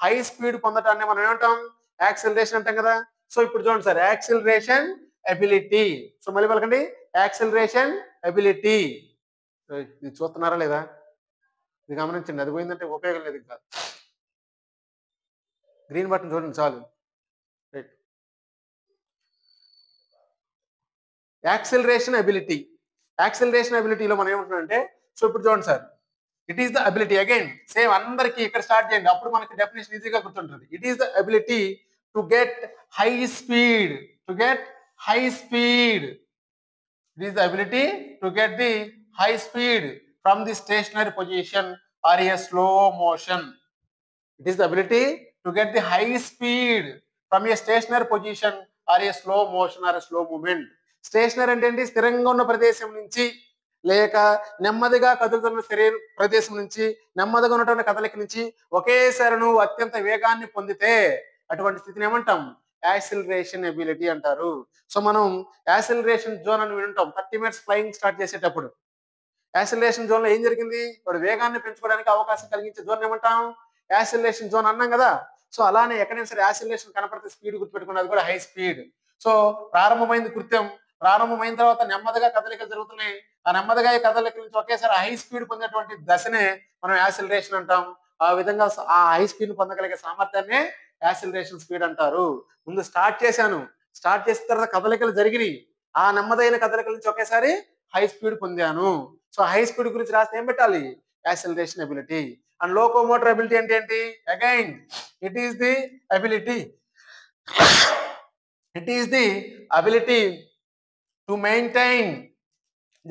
హై స్పీడ్ పొందటాన్ని మనం ఏమంటాం? యాక్సిలరేషన్ అంటాం కదా. సో ఇప్పుడు చూడండి సార్, యాక్సిలరేషన్ ఎబిలిటీ. సో మళ్ళీ పలకండి, యాక్సిలరేషన్ ఎబిలిటీ. ఇది చూస్తున్నారా లేదా? ఇది గమనించండి. అది పోయిందంటే ఉపయోగం లేదు ఇంకా. గ్రీన్ బటన్ చూడండి చాలు. రైట్. Acceleration ability. యాక్సిలరేషన్ ఎబిలిటీలో మనం ఏమంటున్నామంటే, సో ఇప్పుడు చూడండి sir, it is the ability. Again same అందరికి ఇక్కడ స్టార్ట్ చేయండి, అప్పుడు మనకి డెఫినేషన్ ఈజీగా గుర్తుంటుంది. It is the ability to get high speed. It is the ability to get the high speed from the stationary position or a slow motion. It is the ability to get the high speed from a stationary position or a slow motion or a slow movement. Stationary అంటే ఏంటి? స్థిరంగా ఉన్న ప్రదేశం నుంచి లేక నెమ్మదిగా కదులుతున్న ప్రదేశం నుంచి, నెమ్మదిగా ఉన్నటువంటి కదలిక నుంచి ఒకేసారి నువ్వు అత్యంత వేగాన్ని పొందితే అటువంటి స్థితిని ఏమంటాం? యాక్సిలరేషన్ ఎబిలిటీ అంటారు. సో మనం యాక్సిలరేషన్ జోన్ అని వింటాం. 30 minutes ఫ్లయింగ్ స్టార్ట్ చేసేటప్పుడు యాక్సిలరేషన్ జోన్ లో ఏం జరిగింది? వాడు వేగాన్ని పెంచుకోవడానికి అవకాశం కలిగించే జోన్ ఏమంటాం? యాక్సిలరేషన్ జోన్ అన్నాం కదా. సో అలానే ఎక్కడైనా సరే యాక్సిలరేషన్ కనపడితే స్పీడ్ గుర్తుపెట్టుకున్నది కూడా హై స్పీడ్. సో ప్రారంభమైంది కృత్యం, ప్రారంభమైన తర్వాత నెమ్మదిగా కదలికలు జరుగుతున్నాయి. ఆ నెమ్మదిగా ఈ కదలికల నుంచి ఒకేసారి హై స్పీడ్ పొందేటువంటి దశనే మనం యాక్సిలరేషన్ అంటాం. ఆ విధంగా ఆ హై స్పీడ్ పొందగలిగే సామర్థ్యాన్ని యాక్సిలరేషన్ స్పీడ్ అంటారు. ముందు స్టార్ట్ చేసిన తర్వాత కదలికలు జరిగినాయి. ఆ నెమ్మదైన కదలికల నుంచి ఒకేసారి హై స్పీడ్ పొందాను. సో హై స్పీడ్ గురించి రాస్తే ఏం పెట్టాలి? Acceleration ability. And locomotor ability అంటే ఏంటి? Again it is the ability to maintain,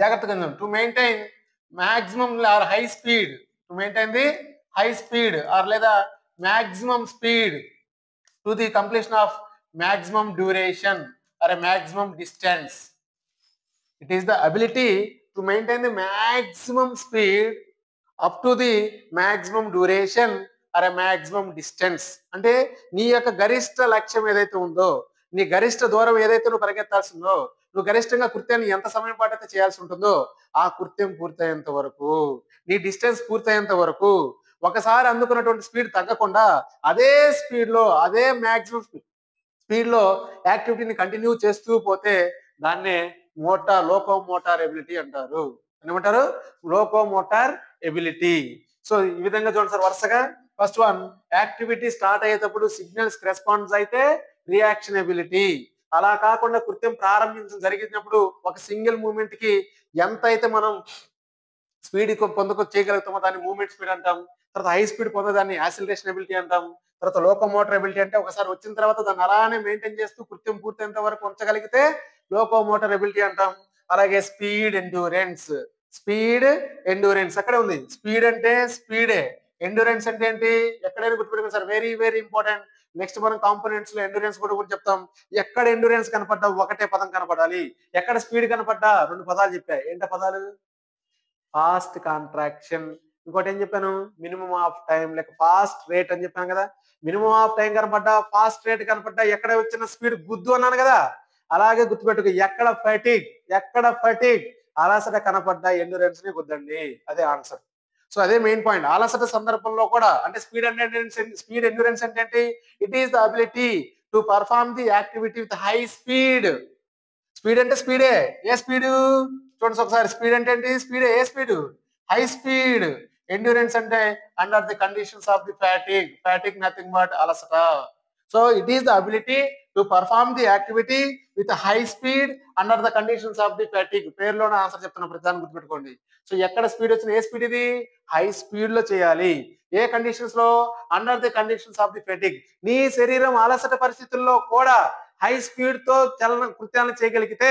జాగ్రత్తగా to maintain maximum or high speed, to maintain the high speed or లేదా maximum speed to the completion of maximum duration or a maximum distance. It is the ability to maintain the maximum speed up to the maximum duration or a maximum distance. అంటే నీ యొక్క గరిష్ట లక్ష్యం ఏదైతే ఉందో, నీ గరిష్ట దూరం ఏదైతే నువ్వు పరిగెత్తాల్సిందో, నువ్వు గరిష్టంగా కృత్యాన్ని ఎంత సమయం పాటు అయితే చేయాల్సి ఉంటుందో ఆ కృత్యం పూర్తయ్యేంత వరకు, నీ డిస్టెన్స్ పూర్తయ్యేంత వరకు ఒకసారి అందుకున్నటువంటి స్పీడ్ తగ్గకుండా అదే స్పీడ్ లో, అదే మ్యాక్సిమం స్పీడ్ లో యాక్టివిటీని కంటిన్యూ చేస్తూ పోతే దాన్నే లోకోమోటార్ ఎబిలిటీ అంటారు. ఏమంటారు? Locomotor ability. సో ఈ విధంగా చూడండి సార్ వరుసగా. ఫస్ట్ వన్, యాక్టివిటీ స్టార్ట్ అయ్యేటప్పుడు సిగ్నల్స్ రెస్పాన్స్ అయితే రియాక్షన్ ఎబిలిటీ. అలా కాకుండా కృత్యం ప్రారంభించడం జరిగినప్పుడు ఒక సింగిల్ మూమెంట్ కి ఎంత అయితే మనం స్పీడ్ చేయగలుగుతామో దాన్ని మూవ్మెంట్ స్పీడ్ అంటాం. తర్వాత హై స్పీడ్ పొందేదాన్ని యాసిలరేషన్ ఎబిలిటీ అంటాం. తర్వాత లోకోమోటర్ ఎబిలిటీ అంటే ఒకసారి వచ్చిన తర్వాత దాన్ని అలానే మెయింటైన్ చేస్తూ కృత్యం పూర్తయినంత వరకు ఉంచగలిగితే లోకోమోటర్ ఎబిలిటీ అంటాం. అలాగే స్పీడ్ ఎండ్యూరెన్స్. స్పీడ్ ఎండ్యూరెన్స్ అక్కడే ఉంది. స్పీడ్ అంటే స్పీడే, ఎండ్యూరెన్స్ అంటే ఏంటి ఎక్కడైనా గుర్తుపెట్టుకోండి sir, very very important. Next మనం కాంపోనెంట్స్ లో ఎండ్యూరెన్స్ కూడా చెప్తాం. ఎక్కడ ఎండ్యూరెన్స్ కనపడ్డా ఒకటే పదం కనపడాలి, ఎక్కడ స్పీడ్ కనపడ్డా రెండు పదాలు చెప్పా. ఏంట పదాలు? ఫాస్ట్ కాంట్రాక్షన్, ఇంకోటి ఏం చెప్పాను, మినిమం ఆఫ్ టైం లేక ఫాస్ట్ రేట్ అని చెప్పాను కదా. మినిమం ఆఫ్ టైం కనపడ్డా ఫాస్ట్ రేట్ కనపడ్డా ఎక్కడ వచ్చిన స్పీడ్ గుద్దు అన్నాను కదా. అలాగే గుర్తుపెట్టుకు, ఎక్కడ ఫటిక్ అలసట కనపడ్డా ఎండ్యూరెన్స్ ని గుద్దండి, అదే ఆన్సర్. సో అదే మెయిన్ పాయింట్. అలసట సందర్భంలో కూడా అంటే స్పీడ్ ఎండ్యూరెన్స్ అంటే ఏంటి? It is the ability to perform the activity with high speed. Speed అంటే స్పీడే, ఏ స్పీడ్ చూడండి ఒకసారి. స్పీడ్ అంటే ఏంటి? స్పీడే, ఏ స్పీడ్? High speed. ఎండ్యూరెన్స్ అంటే under the conditions of the fatigue nothing but అలసట. So it is the ability to perform the activity with high speed under the conditions of the fatigue. పేరులోనే answer చెప్తున్నా, ప్రతిదాన్ని గుర్తుపెట్టుకోండి. So ఎక్కడ speed వచ్చిన, ఏ speed ఇది? High speed లో చేయాలి. ఏ కండిషన్స్ లో? Under the conditions of the fatigue. నీ శరీరం అలసట పరిస్థితుల్లో కూడా హై స్పీడ్ తో కృత్యాలను చేయగలిగితే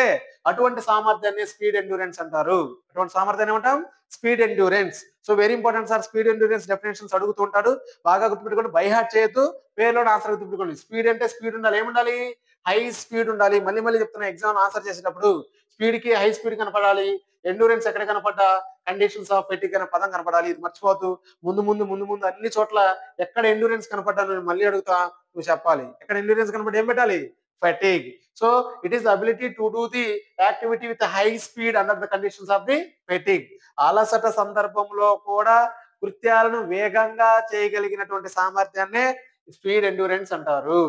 అటువంటి సామర్థ్యాన్ని స్పీడ్ ఎండ్యూరెన్స్ అంటారు. అటువంటి సామర్థ్యాన్ని ఏమంటాం? Speed endurance. So very important sir, speed endurance definitions అడుగుతూ ఉంటాడు, బాగా గుర్తుపెట్టుకోండి. బై హార్ట్ చేయొద్దు, పేరులోనే ఆన్సర్ గుర్తుపెట్టుకోండి. స్పీడ్ అంటే స్పీడ్ ఉండాలి, ఏముండాలి? హై స్పీడ్ ఉండాలి. మళ్ళీ చెప్తున్నా, ఎగ్జామ్ ఆన్సర్ చేసేటప్పుడు స్పీడ్ కి హై స్పీడ్ కనపడాలి. ఎండ్యూరెన్స్ ఎక్కడ కనపడ్డా కండిషన్స్ ఆఫ్ ఫెటిక్ అనే పదం కనపడాలి. ఇది మర్చిపోతూ ముందు అన్ని చోట్ల ఎక్కడ ఎండ్యూరెన్స్ కనపడ్డా నేను మళ్ళీ అడుగుతా, నువ్వు చెప్పాలి. ఎక్కడ ఎండ్యూరెన్స్ కనపడ్డా ఏం పెట్టాలి? fatigue. So it is the ability to do the activity with a high speed under the conditions of the fatigue. అలసట సందర్భంలో కూడా కృత్యాలను వేగంగా చేయగలిగినటువంటి సామర్థ్యాన్ని స్పీడ్ ఎండ్యూరెన్స్ అంటారు.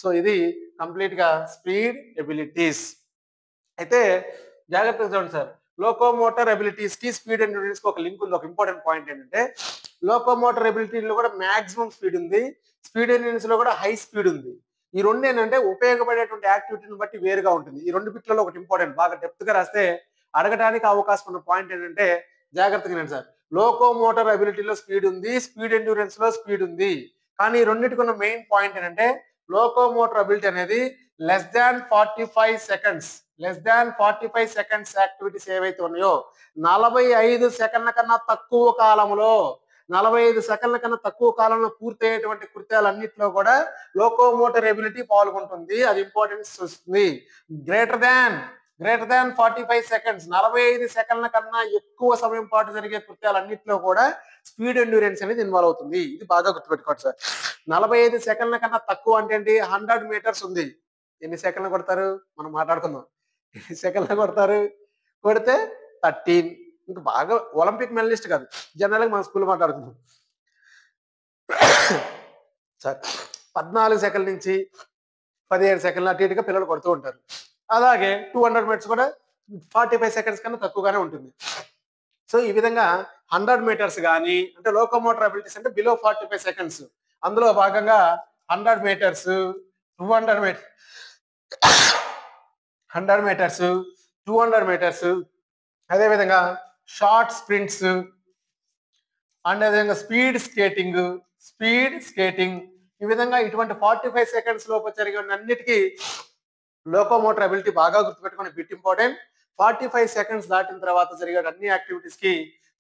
సో ఇది కంప్లీట్ గా స్పీడ్ ఎబిలిటీస్. అయితే జాగ్రత్తగా చూడండి సార్, లోకోమోటర్ ఎబిలిటీస్ కి స్పీడ్ ఎండ్యూరెన్స్ కి ఒక లింక్ ఉంది. ఒక ఇంపార్టెంట్ పాయింట్ ఏంటంటే, లోకోమోటర్ ఎబిలిటీలో కూడా మాక్సిమం స్పీడ్ ఉంది, స్పీడ్ ఎండ్యూరెన్స్ లో కూడా హై స్పీడ్ ఉంది. ఈ రెండు ఏంటంటే ఉపయోగపడేటువంటి యాక్టివిటీని బట్టి వేరుగా ఉంటుంది. ఈ రెండు బిట్లలో ఒకటి ఇంపార్టెంట్, బాగా డెప్త్ గా రాస్తే అడగడానికి అవకాశం ఉన్న పాయింట్ ఏంటంటే, జాగ్రత్తగా నేను సార్, లోకోమోటర్ అబిలిటీలో స్పీడ్ ఉంది, స్పీడ్ ఎండ్యూరెన్స్ లో స్పీడ్ ఉంది. కానీ ఈ రెండింటికి ఉన్న మెయిన్ పాయింట్ ఏంటంటే, లోకోమోటర్ అబిలిటీ అనేది లెస్ దాన్ 45 సెకండ్స్ యాక్టివిటీస్ ఏవైతే ఉన్నాయో 45 సెకండ్ల కన్నా తక్కువ కాలంలో 45 సెకండ్ల కన్నా తక్కువ కాలంలో పూర్తయ్యేటువంటి కృత్యాలన్నింటిలో కూడా లోకోమోటర్ ఎబిలిటీ పాల్గొంటుంది. అది ఇంపార్టెన్స్ వస్తుంది. గ్రేటర్ దాన్ 45 సెకండ్స్, 45 సెకండ్ల కన్నా ఎక్కువ సమయం పాటు జరిగే కృత్యాలన్నింటిలో కూడా స్పీడ్ ఎండ్యూరెన్స్ అనేది ఇన్వాల్వ్ అవుతుంది. ఇది బాగా గుర్తుపెట్టుకోండి సార్. 45 సెకండ్ల కన్నా తక్కువ అంటే ఏంటి? 100 మీటర్స్ ఉంది. ఎన్ని సెకండ్లు కొడతారు? మనం మాట్లాడుకుందాం. ఎన్ని సెకండ్లు కొడతారు? కొడితే 13. ఇంకా బాగా ఒలింపిక్ మెడలిస్ట్ కాదు, జనరల్ గా మన స్కూల్లో మాట్లాడుకుందాం సార్. 14 సెకండ్ల నుంచి 17 సెకండ్ల అటు ఇటుగా పిల్లలు కొడుతూ ఉంటారు. అలాగే 200 మీటర్స్ కూడా 45 సెకండ్స్ కన్నా తక్కువగానే ఉంటుంది. సో ఈ విధంగా 100 మీటర్స్ కానీ, అంటే లోకోమోటర్ అబిలిటీస్ అంటే బిలో 45 సెకండ్స్, అందులో భాగంగా 100 మీటర్స్, 200 మీటర్స్, 100 మీటర్స్, 200 మీటర్స్, అదేవిధంగా షార్ట్ స్ప్రింట్స్, అండ్ అదేవిధంగా స్పీడ్ స్కేటింగ్, ఈ విధంగా ఇటువంటి 45 సెకండ్స్ లోపు జరిగే అన్నిటికీ లోకోమోటర్ అబిలిటీ బాగా గుర్తుపెట్టుకుని బిట్ ఇంపార్టెంట్. 45 సెకండ్స్ దాటిన తర్వాత జరిగే అన్ని యాక్టివిటీస్ కి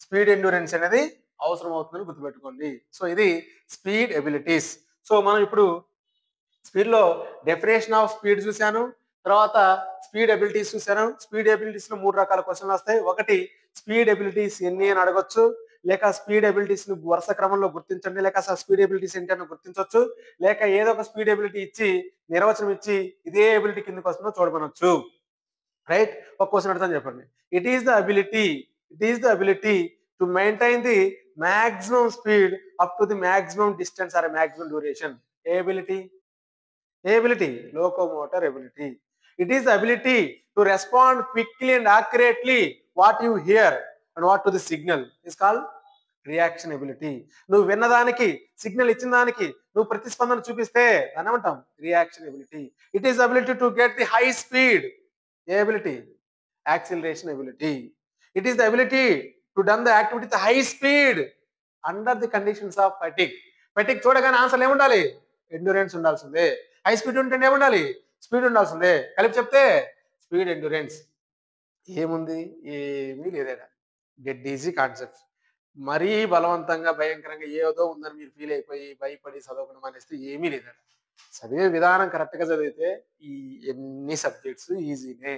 స్పీడ్ ఎండ్యూరెన్స్ అనేది అవసరం అవుతుందని గుర్తుపెట్టుకోండి. సో ఇది స్పీడ్ ఎబిలిటీస్. సో మనం ఇప్పుడు స్పీడ్ లో డెఫినేషన్ ఆఫ్ స్పీడ్ చూశాను, తర్వాత స్పీడ్ ఎబిలిటీస్ చూశాను. స్పీడ్ ఎబిలిటీస్ లో 3 రకాల క్వశ్చన్లు వస్తాయి. ఒకటి, స్పీడ్ ఎబిలిటీస్ ఎన్ని అని అడగొచ్చు, లేక స్పీడ్ ఎబిలిటీస్ ని వరుస క్రమంలో గుర్తించండి, లేక అసలు స్పీడ్ ఎబిలిటీస్ ఏంటని గుర్తించవచ్చు, లేక ఏదో ఒక స్పీడ్ ఎబిలిటీ ఇచ్చి నిర్వచనం ఇచ్చి ఇదే ఎబిలిటీ కిందకి వస్తుందో చూడమనొచ్చు. రైట్? ఒక క్వశ్చన్ అడుగుతాను, చెప్పండి. It is the ability to maintain the maximum speed up to the maximum distance or maximum duration. A ability? Locomotor ability. It is the ability to respond quickly and accurately what you hear and what to the signal is called reaction ability. నువ్వు విన్నదానికి, signal ఇచ్చిన దానికి నువ్వు ప్రతిస్పందన చూపిస్తే దాన్ని ఏమంటాం? Reaction ability. It is ability to get the high speed. ఏ ability? Acceleration ability. It is the ability to done the activity with high speed under the conditions of fatigue. Fatigue చూడగానే answer ఏముండాలి? Endurance ఉండాల్సిందే. High speed ఉంటే ఏముండాలి? Speed ఉండాల్సిందే. కలిపి చెప్తే speed, endurance. ఏముంది? ఏమీ లేదేడా. Dead easy concept. మరీ బలవంతంగా భయంకరంగా ఏదో ఉందని మీరు ఫీల్ అయిపోయి భయపడి చదవకుండా మానేస్తే ఏమీ లేదండి. చదివే విధానం కరెక్ట్గా చదివితే ఈ ఎన్ని సబ్జెక్ట్స్ ఈజీనే.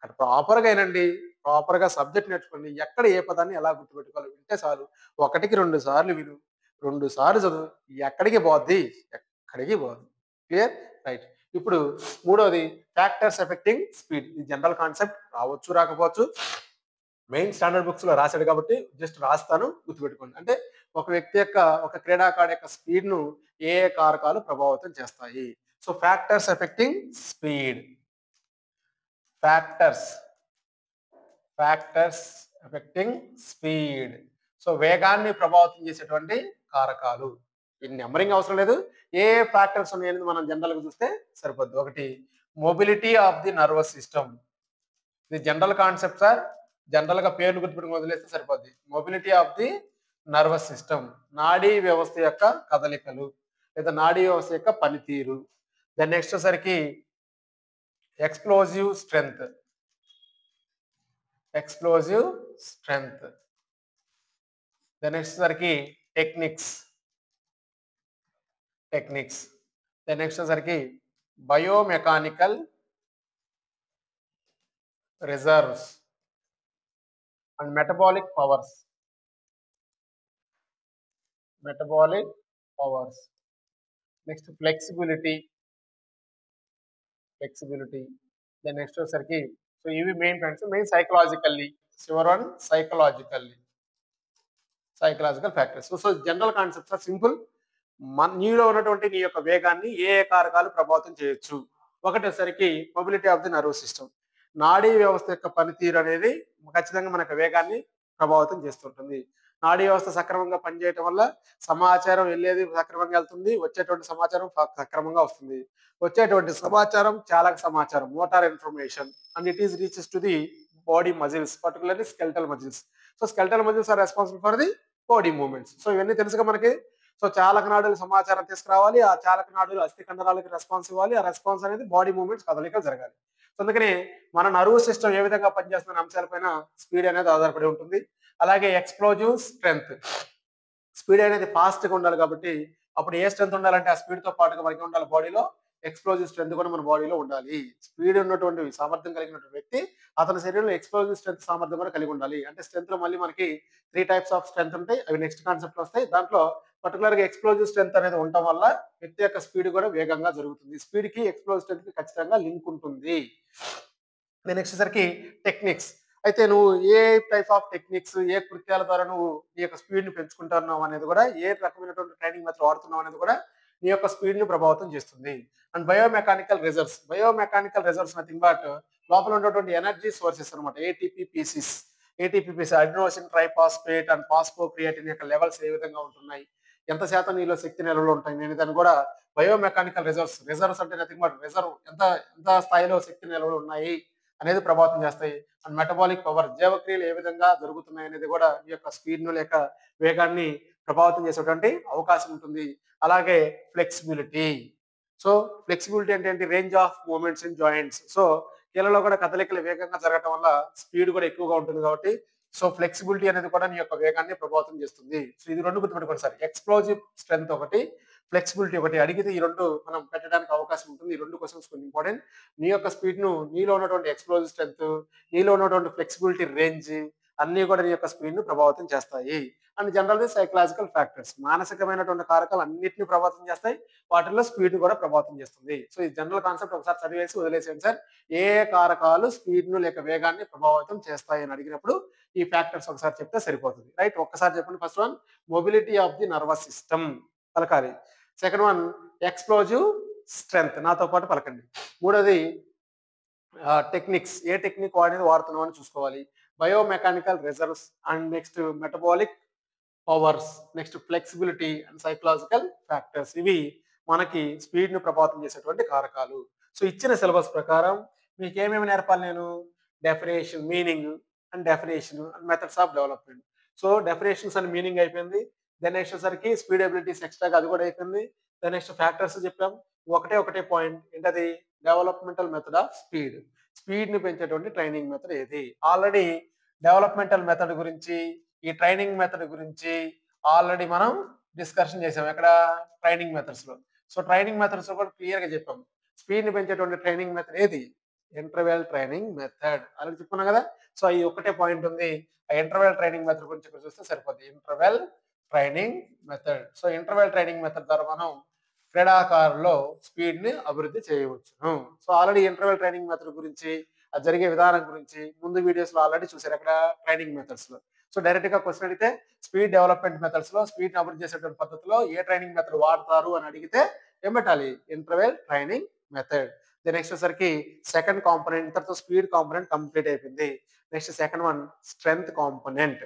అక్కడ ప్రాపర్గా అయినండి, ప్రాపర్గా సబ్జెక్ట్ నేర్చుకోండి. ఎక్కడ ఏ పదాన్ని ఎలా గుర్తుపెట్టుకోవాలి వింటే చాలు. 1కి 2 సార్లు విను, 2 సార్లు చదువు, ఎక్కడికి పోద్ది? ఎక్కడికి పోద్ది. క్లియర్? రైట్. ఇప్పుడు మూడోది ఫ్యాక్టర్స్ ఎఫెక్టింగ్ స్పీడ్. ఇది జనరల్ కాన్సెప్ట్, రావచ్చు రాకపోవచ్చు. మెయిన్ స్టాండర్డ్ బుక్స్ లో రాశాడు కాబట్టి జస్ట్ రాస్తాను, గుర్తుపెట్టుకోండి. అంటే ఒక వ్యక్తి యొక్క, ఒక క్రీడాకారుడు యొక్క స్పీడ్ ను ఏ ఏ కారకాలు ప్రభావితం చేస్తాయి? So factors affecting speed. Factors affecting speed. So వేగాన్ని ప్రభావితం చేసేటువంటి కారకాలు. ఈ నెంబరింగ్ అవసరం లేదు. ఏ ఫ్యాక్టర్స్ ఉన్నాయని మనం జనరల్ గా చూస్తే సరిపోద్ది. ఒకటి mobility of the nervous system. ఇది జనరల్ కాన్సెప్ట్ సార్. జనరల్ గా పేర్లు గుర్తుపెట్టుకుని వదిలేస్తే సరిపోద్ది. Mobility of the nervous system, నాడీ వ్యవస్థ యొక్క కదలికలు లేదా నాడీ వ్యవస్థ యొక్క పనితీరు. దెన్ నెక్స్ట్ సరికి ఎక్స్ప్లోజివ్ స్ట్రెంగ్త్. దెన్ నెక్స్ట్ సరికి టెక్నిక్స్. దెన్ నెక్స్ట్ సరికి biomechanical reserves and metabolic powers. Next flexibility. Then next వచ్చేసరికి సో ఇవి మెయిన్ పాయింట్స్. మెయిన్ సైకలాజికల్లీ, చివరి one psychological factors. So general concepts are simple. నీలో ఉన్నటువంటి నీ యొక్క వేగాన్ని ఏ ఏ కారకాలు ప్రభావితం చేయొచ్చు? ఒకటి వచ్చేసరికి mobility of the nervous system, నాడీ వ్యవస్థ యొక్క పనితీరు అనేది ఖచ్చితంగా మనకు వేగాన్ని ప్రభావితం చేస్తుంటుంది. నాడీ వ్యవస్థ సక్రమంగా పనిచేయటం వల్ల సమాచారం వెళ్ళేది సక్రమంగా వెళ్తుంది, వచ్చేటువంటి సమాచారం సక్రమంగా వస్తుంది. వచ్చేటువంటి సమాచారం చాలక సమాచారం, motor information, and it is reaches to the body muscles, particularly skeletal muscles. So skeletal muscles are responsible for the body movements. So ఇవన్నీ తెలుసుగా మనకి. సో చాలక నాడులు సమాచారం తీసుకురావాలి, ఆ చాలక నాడులు అస్థి కండరాలకి రెస్పాన్స్ ఇవ్వాలి, ఆ రెస్పాన్స్ అనేది బాడీ మూవ్మెంట్స్ కదలికలు జరగాలి. సో అందుకని మన నర్వస్ సిస్టమ్ ఏ విధంగా పనిచేస్తున్న అంశాలపైన స్పీడ్ అనేది ఆధారపడి ఉంటుంది. అలాగే ఎక్స్ప్లోజివ్ స్ట్రెంగ్త్, స్పీడ్ అనేది ఫాస్ట్ గా ఉండాలి కాబట్టి అప్పుడు ఏ స్ట్రెంత్ ఉండాలంటే ఆ స్పీడ్ తో పాటుగా మనకి ఉండాలి బాడీలో ఎక్స్ప్లోజివ్ స్ట్రెంత్ కూడా మన బాడీలో ఉండాలి. స్పీడ్ ఉన్నటువంటి సామర్థ్యం కలిగినటువంటి వ్యక్తి అతని శరీరంలో ఎక్స్ప్లోజివ్ స్ట్రెంత్ సామర్థ్యం కూడా కలిగి ఉండాలి. అంటే స్ట్రెంత్ లో మళ్ళీ మనకి 3 టైప్స్ ఆఫ్ స్ట్రెంత్ ఉంటాయి. అవి నెక్స్ట్ కాన్సెప్ట్ వస్తాయి. దాంట్లో పర్టికులర్ గా ఎక్స్ప్లోజివ్ స్ట్రెంత్ అనేది ఉండటం వల్ల వ్యక్తి యొక్క స్పీడ్ కూడా వేగంగా జరుగుతుంది. స్పీడ్ కి ఎక్స్ప్లోజివ్ స్ట్రెంత్ కి ఖచ్చితంగా లింక్ ఉంటుంది. నెక్స్ట్ సరికి టెక్నిక్స్. అయితే నువ్వు ఏ టైప్ ఆఫ్ టెక్నిక్స్, ఏ కృత్యాల ద్వారా నువ్వు నీ యొక్క స్పీడ్ ని పెంచుకుంటున్నావు అనేది కూడా, ఏ రకమైనటువంటి ట్రైనింగ్ మెథడ్ వాడుతున్నావు అనేది కూడా నీ యొక్క స్పీడ్ ని ప్రభావితం చేస్తుంది. And biomechanical reserves nothing but లోపల ఉన్నటువంటి ఎనర్జీ సోర్సెస్ అనమాట. ఏటీపీపీసీస్, అడినోసిన్ ట్రైఫాస్ఫేట్ అండ్ ఫాస్ఫోక్రియాటిన్ యొక్క లెవెల్స్ ఏ విధంగా ఉంటున్నాయి, ఎంత శాతం నీలో శక్తి నిల్వలు ఉంటాయి, నేను దాన్ని కూడా బయోమెకానికల్ రిజర్వ్స్ అంటే నథింగ్ బట్ రిజర్వ్ ఎంత ఎంత స్థాయిలో శక్తి నిల్వలు ఉన్నాయి అనేది ప్రభావితం చేస్తాయి. అండ్ మెటబాలిక్ పవర్, జీవక్రియలు ఏ విధంగా జరుగుతున్నాయి అనేది కూడా ఈ యొక్క స్పీడ్ ను లేక వేగాన్ని ప్రభావితం చేసేటువంటి అవకాశం ఉంటుంది. అలాగే ఫ్లెక్సిబిలిటీ. సో ఫ్లెక్సిబిలిటీ అంటే ఏంటి? Range of movements in joints. So కీళ్ళలో కూడా కదలికలు వేగంగా జరగడం వల్ల స్పీడ్ కూడా ఎక్కువగా ఉంటుంది కాబట్టి సో ఫ్లెక్సిబిలిటీ అనేది కూడా నీ యొక్క వేగాన్ని ప్రభావితం చేస్తుంది. సో ఇది రెండు గుర్తుపెట్టుకోండి సార్. ఎక్స్ప్లోజివ్ స్ట్రెంగ్త్ ఒకటి, ఫ్లెక్సిబిలిటీ ఒకటి. అడిగితే ఈ రెండు మనం పెట్టడానికి అవకాశం ఉంటుంది. ఈ రెండు క్వశ్చన్స్ కొన్ని ఇంపార్టెంట్. నీ యొక్క స్పీడ్ ను, నీలో ఉన్నటువంటి ఎక్స్ప్లోజివ్ స్ట్రెంగ్త్, నీలో ఉన్నటువంటి ఫ్లెక్సిబిలిటీ రేంజ్ అన్ని కూడా నీ యొక్క స్పీడ్ ను ప్రభావితం చేస్తాయి. అండ్ జనరల్ సైకలాజికల్ ఫ్యాక్టర్స్, మానసికమైనటువంటి కారకాలు అన్నింటినీ ప్రభావితం చేస్తాయి. వాటిల్లో స్పీడ్ కూడా ప్రభావితం చేస్తుంది. సో ఈ జనరల్ కాన్సెప్ట్ ఒకసారి చదివేసి వదిలేసేయండి సార్. ఏ కారకాలు స్పీడ్ ను లేక వేగాన్ని ప్రభావితం చేస్తాయి అని అడిగినప్పుడు ఈ ఫ్యాక్టర్స్ ఒకసారి చెప్తే సరిపోతుంది. రైట్, ఒక్కసారి చెప్పండి. First one mobility of the nervous system పలకాలి. సెకండ్ వన్ ఎక్స్ప్లోజివ్ స్ట్రెంగ్త్, నాతో పాటు పలకండి. మూడోది టెక్నిక్స్, ఏ టెక్నిక్ అనేది వాడుతున్నాం అని చూసుకోవాలి. Biomechanical reserves and next metabolic powers, next flexibility and psychological factors. ఇవి మనకి స్పీడ్ ను ప్రభావితం చేసేటువంటి కారకాలు. సో ఇచ్చిన సిలబస్ ప్రకారం మీకు ఏమేమి నేర్పాలి నేను? Definition, meaning and definition and methods of development. So definitions and meaning అయిపోయింది. దెన్ నెక్స్ట్ వచ్చేసరికి స్పీడ్ ఎబిలిటీస్ ఎక్స్ట్రాగా అది కూడా అయిపోయింది. దెన్ నెక్స్ట్ ఫ్యాక్టర్స్ చెప్పాం. ఒకటే పాయింట్ ఏంటది? Developmental method of speed. Speed ని పెంచేటువంటి ట్రైనింగ్ మెథడ్ ఏది? ఆల్రెడీ డెవలప్మెంటల్ మెథడ్ గురించి, ఈ ట్రైనింగ్ మెథడ్ గురించి ఆల్రెడీ మనం డిస్కషన్ చేసాం. ఎక్కడ? ట్రైనింగ్ మెథడ్స్ లో. సో ట్రైనింగ్ మెథడ్స్ లో కూడా క్లియర్ గా చెప్పాం. స్పీడ్ ని పెంచేటువంటి ట్రైనింగ్ మెథడ్ ఏది? Interval training method. ఆల్రెడీ చెప్పుకున్నాం కదా. సో ఈ ఒకటే పాయింట్ ఉంది. ఆ ఇంటర్వెల్ ట్రైనింగ్ మెథడ్ గురించి ఇక్కడ చూస్తే సరిపోద్ది. Interval training method. So interval training method ద్వారా మనం క్రీడాకారుల్లో స్పీడ్ ని అభివృద్ధి చేయవచ్చును. So already interval training method గురించి, అది జరిగే విధానం గురించి ముందు వీడియోస్ లో ఆల్రెడీ చూసారు. అక్కడ ట్రైనింగ్ మెథడ్స్ లో. సో డైరెక్ట్ గా క్వశ్చన్ అడిగితే స్పీడ్ డెవలప్మెంట్ మెథడ్స్ లో స్పీడ్ ని అభివృద్ధి చేసేటువంటి పద్ధతిలో ఏ ట్రైనింగ్ మెథడ్ వాడతారు అని అడిగితే ఏం పెట్టాలి? Interval training method. నెక్స్ట్ వచ్చేసరికి సెకండ్ కాంపోనెంట్, ఇంతటితో స్పీడ్ కాంపోనెంట్ కంప్లీట్ అయిపోయింది. Next second one strength component.